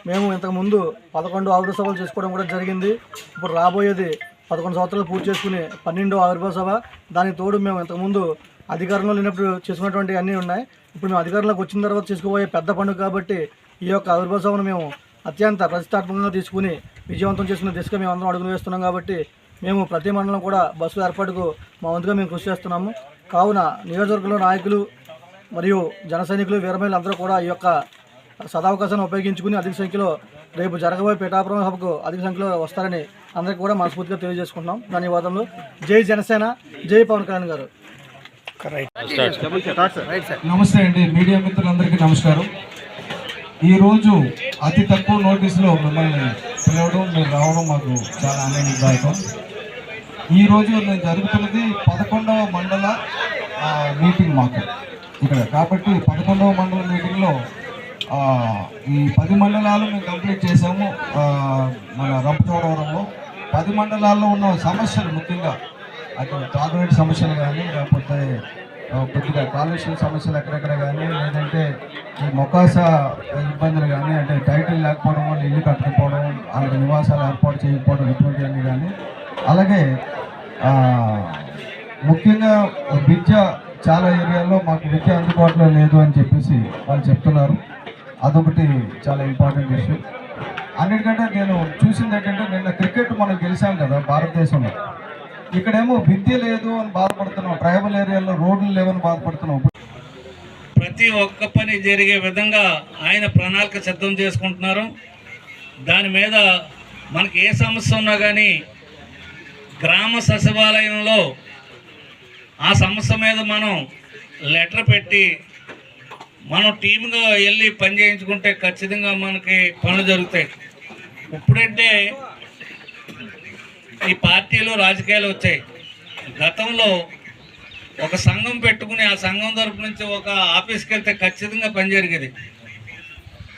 మేము ఇంతకుముందు 11 ఆవిర్భావ సభలు చేసుకోవడం కూడా జరిగింది. ఇప్పుడు రాబోయేది 11 సంవత్సరాలు పూర్తి చేసుకుని 12వ ఆవిర్భావ సభ. దానికి తోడు మేము ఇంతకుముందు అధికారంలో లేనప్పుడు చేసుకున్నటువంటి అన్నీ ఉన్నాయి. ఇప్పుడు మేము అధికారంలోకి వచ్చిన తర్వాత చేసుకోబోయే పెద్ద పండుగ కాబట్టి ఈ యొక్క ఆవిర్భావ సభను మేము అత్యంత ప్రతిష్టాత్మకంగా తీసుకుని విజయవంతం చేసుకునే దిశగా మేము అందరం అడుగులు వేస్తున్నాం. కాబట్టి మేము ప్రతి మండలం కూడా బస్సుల ఏర్పాటుకు మా వంతుగా మేము కృషి చేస్తున్నాము. కావున నియోజకవర్గంలో నాయకులు మరియు జన సైనికులు, వీరమహిళలు అందరూ కూడా ఈ యొక్క సదావకాశాన్ని ఉపయోగించుకుని అధిక సంఖ్యలో రేపు జరగబోయే పిఠాపురం సభకు అధిక సంఖ్యలో వస్తారని అందరికీ కూడా మనస్ఫూర్తిగా తెలియజేసుకుంటున్నాం. ధన్యవాదములు. జై జనసేన, జై పవన్ కళ్యాణ్ గారు. నమస్తే అండి. మీడియా మిత్రులందరికీ నమస్కారం. ఈరోజు అతి తక్కువ నోటీసులో మిమ్మల్ని పిలవడం, మీరు రావడం మాకు చాలా ఆనందదాయకం. ఈరోజు నేను జరుగుతున్నది 11వ మండల మీటింగ్ మాకు ఇక్కడ. కాబట్టి 11వ మండల మీటింగ్లో ఈ 10 మండలాలు మేము కంప్లీట్ చేసాము. మన రంపచోడవరంలో 10 మండలాల్లో ఉన్న సమస్యలు ముఖ్యంగా అటు తాగునీటి సమస్యలు కానీ లేకపోతే కొద్దిగా కాలుష్యం సమస్యలు ఎక్కడెక్కడ కానీ లేదంటే ఈ మొకాస ఇబ్బందులు కానీ అంటే టైటిల్ లేకపోవడం వల్ల ఇల్లు కట్టకపోవడం వాళ్ళకి నివాసాలు ఏర్పాటు చేయకపోవడం ఇటువంటివన్నీ కానీ అలాగే ముఖ్యంగా విద్య చాలా ఏరియాల్లో మాకు విద్య అందుబాటులో లేదు అని చెప్పేసి వాళ్ళు చెప్తున్నారు. అదొకటి చాలా ఇంపార్టెంట్ ఇష్యూ. అన్నిటికంటే నేను చూసింది ఏంటంటే నిన్న క్రికెట్ మనం గెలిచాం కదా భారతదేశంలో, ఇక్కడేమో విద్య లేదు అని బాధపడుతున్నాం, ట్రైబల్ ఏరియాలో రోడ్లు లేవని బాధపడుతున్నాం. ప్రతి ఒక్క పని జరిగే విధంగా ఆయన ప్రణాళిక సిద్ధం చేసుకుంటున్నారు. దాని మీద మనకి ఏ సమస్య ఉన్నా కానీ గ్రామ సచివాలయంలో ఆ సమస్య మీద మనం లెటర్ పెట్టి మనం టీమ్గా వెళ్ళి పని చేయించుకుంటే ఖచ్చితంగా మనకి పనులు జరుగుతాయి. ఇప్పుడంటే ఈ పార్టీలు రాజకీయాలు వచ్చాయి. గతంలో ఒక సంఘం పెట్టుకుని ఆ సంఘం తరపు నుంచి ఒక ఆఫీస్కి వెళ్తే ఖచ్చితంగా పని జరిగేది.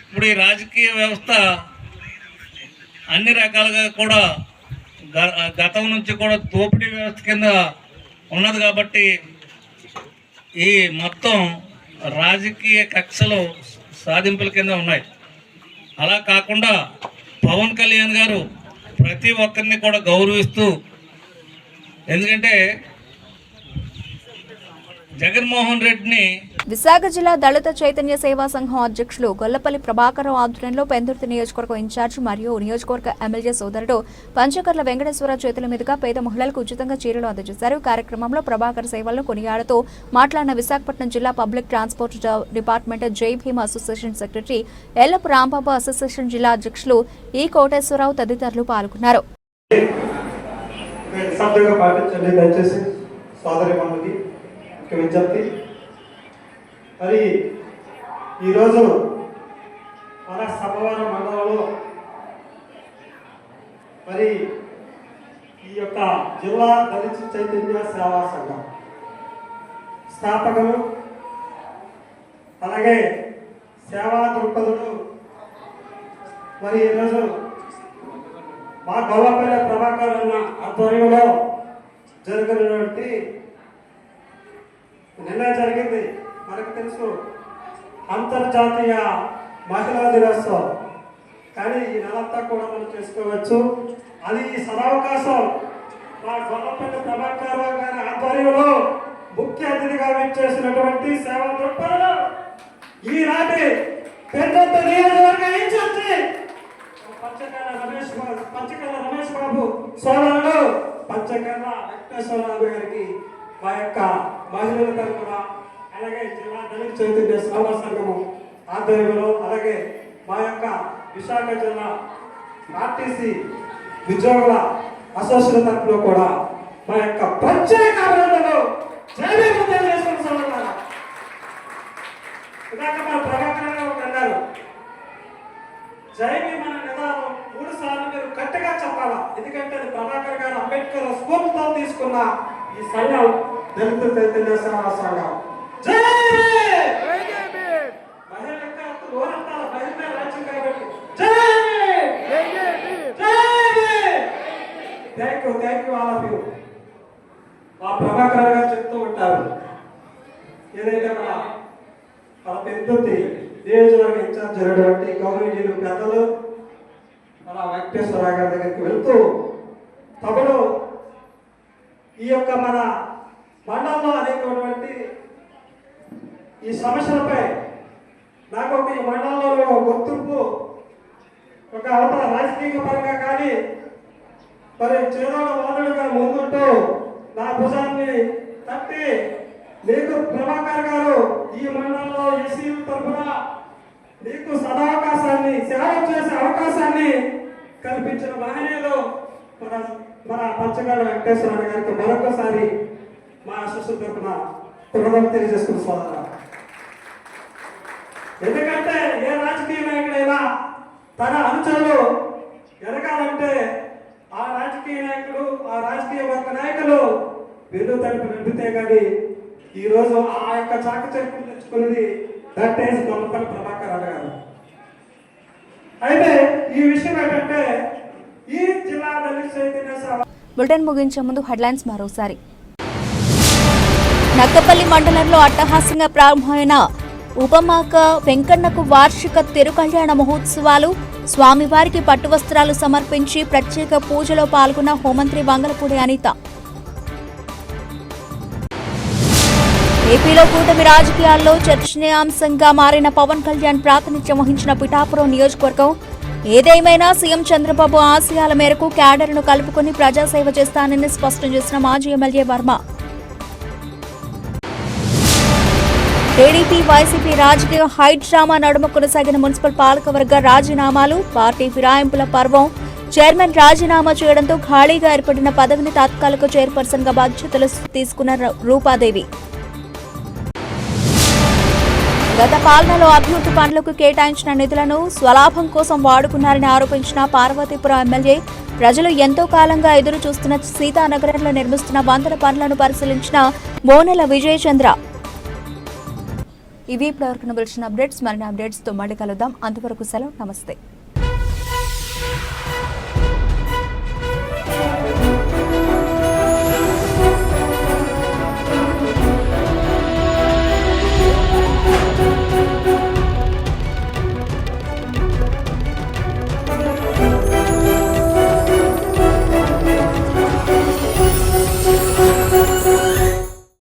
ఇప్పుడు ఈ రాజకీయ వ్యవస్థ అన్ని రకాలుగా కూడా గతం నుంచి కూడా దోపిడీ వ్యవస్థ కింద ఉన్నది కాబట్టి ఈ మొత్తం రాజకీయ కక్షలు సాధింపుల కింద ఉన్నాయి. అలా కాకుండా పవన్ కళ్యాణ్ గారు ప్రతి ఒక్కరిని కూడా గౌరవిస్తూ, ఎందుకంటే జగన్మోహన్ రెడ్డిని విశాఖ జిల్లా దళిత చైతన్య సేవా సంఘం అధ్యక్షులు గొల్లపల్లి ప్రభాకరరావు ఆధ్వర్యంలో పెందుర్తి నియోజకవర్గం ఇన్ఛార్జ్ మరియు నియోజకవర్గ ఎమ్మెల్యే సోదరుడు పంచకర్ల వెంకటేశ్వర చేతుల మీదుగా పేద మహిళలకు ఉచితంగా చీరలు అందజేశారు. కార్యక్రమంలో ప్రభాకర్ సేవలను కొనియాడుతూ మాట్లాడిన విశాఖపట్నం జిల్లా public transport department Jai Bhim association secretary Ellapu Rambabu, association జిల్లా అధ్యక్షులు ఈ కోటేశ్వరరావు తదితరులు పాల్గొన్నారు. విజ్ఞప్తి. మరి ఈరోజు మన సభవరం మండలంలో మరి ఈ యొక్క జిల్లా దళిత చైతన్య సేవా సంఘం స్థాపకులు అలాగే సేవా దృక్పథులు మరి ఈరోజు మా గొల్లపల్లి ప్రభాకర్ అన్న ఆధ్వర్యంలో జరుగుతున్నటువంటి నిన్న జరిగింది. మనకు తెలుసు అంతర్జాతీయ మహిళా దినోత్సవం, కానీ ఈ నెలంతా కూడా మనం చేసుకోవచ్చు. అది ఈ సదవకాశం మా గొల్లపల్లి ప్రభాకర్ గారి ఆధ్వర్యంలో ముఖ్య అతిథిగా విచ్చేసినటువంటి సేవా దృక్పథులు ఈనాటి పెద్దొత్త నియోజకవర్గ ఇన్ఛార్జి పంచకర్ల రమేష్ బాబు సోదరుడు పంచకర్ల వెంకటేశ్వరరావు గారికి మా యొక్క మహిళల తరఫున అలాగే జిల్లా దళిత చైతన్య సేవా సంఘము ఆధ్వర్యంలో అలాగే మా యొక్క విశాఖ జిల్లా ఆర్టీసీ ఉద్యోగుల అసోసియేషన్ తరఫున కూడా మా యొక్క ప్రత్యేక అభినందనలు తెలియజేసుకుంటున్నాను. ఇదాక మన ప్రభాకర్ గారు అన్నారు, జైవి మన నిదానం 3 సార్లు మీరు గట్టిగా చెప్పాలా, ఎందుకంటే అది ప్రభాకర్ గారు అంబేద్కర్ స్ఫూర్తితో తీసుకున్న ఈ సంఘం దళిత చైతన్య సేవా సంఘం. Thank you all of you. మా ప్రభాకర్ గారు చెప్తూ ఉంటారు, ఏదైతే మన పెద్దొత్తి నియోజకవర్గ ఇన్ఛార్జ్ అయినటువంటి గౌరవనీయులు పెద్దలు మన వెంకటేశ్వరరావు గారి దగ్గరికి వెళ్తూ, తమ్ముడు ఈ యొక్క మన మండలంలో అనేకటువంటి ఈ సమస్యలపై నాకు ఒక ఈ మండలంలో గుర్తింపు ఒక అవతల రాజకీయ పరంగా కానీ మరి చేదోడ వాదుడుగా ముందుంటూ నా భుజాన్ని తట్టి నీకు ప్రభాకర్ గారు ఈ మండలంలో ఎస్సీ తరఫున నీకు సదావకాశాన్ని సేవ చేసే అవకాశాన్ని కల్పించిన మహనీయులు మన పంచకర్ల వెంకటేశ్వర గారికి మరొకసారి మా అసోసియేషన్ తరఫున కృతజ్ఞతలు తెలియజేసుకున్న సోదరా. ఎందుకంటే ఏ రాజకీయ నాయకుడైనా తన అనుచరులు ఎదగాలంటే ఆ రాజకీయ నాయకుడు ఆ రాజకీయ వర్గ నాయకులు వెన్ను తలుపు నింపితే కానీ ఈరోజు ఆ యొక్క చాకచర్యలు తెచ్చుకున్నది దట్ ఈస్ గొల్లపల్లి ప్రభాకర్ గారు. అయితే ఈ విషయం ఏంటంటే ఈ జిల్లా దళిత బులెటిన్ ముగించే ముందు హెడ్లైన్స్ మరోసారి. నక్కపల్లి మండలంలో అట్టహాసంగా ప్రారంభమైన ఉపమాక వెంకన్నకు వార్షిక తిరుకళ్యాణ మహోత్సవాలు. స్వామివారికి పట్టు వస్త్రాలు సమర్పించి ప్రత్యేక పూజలో పాల్గొన్న హోంమంత్రి వంగలపూడి అనిత. ఏపీలో కూటమి రాజకీయాల్లో చర్చనీయాంశంగా మారిన పవన్ కళ్యాణ్ ప్రాతినిధ్యం వహించిన పిఠాపురం నియోజకవర్గం. ఏదేమైనా సీఎం చంద్రబాబు ఆశయాల మేరకు క్యాడర్ను కలుపుకొని ప్రజాసేవ చేస్తానని స్పష్టం చేసిన మాజీ ఎమ్మెల్యే వర్మ. టీడీపీ వైసీపీ రాజకీయ హైడ్రామా నడుమ కొనసాగిన మున్సిపల్ పాలకవర్గ రాజీనామాలు. పార్టీ ఫిరాయింపుల పర్వం. చైర్మన్ రాజీనామా చేయడంతో ఖాళీగా ఏర్పడిన పదవిని తాత్కాలిక చైర్పర్సన్ గా బాధ్యతలు తీసుకున్న రూపాదేవి. గత పాలనలో అభివృద్ధి పనులకు కేటాయించిన నిధులను స్వలాభం కోసం వాడుకున్నారని ఆరోపించిన పార్వతీపురం ఎమ్మెల్యే. ప్రజలు ఎంతో కాలంగా ఎదురు చూస్తున్న సీతానగరంలో నిర్మిస్తున్న వందల పనులను పరిశీలించిన మోనెల విజయచంద్ర. ఇవి ఇప్పటివరకు అప్డేట్స్. మరిన్ని అప్డేట్స్తో మళ్ళీ కలుద్దాం. అంతవరకు సెలవు. నమస్తే.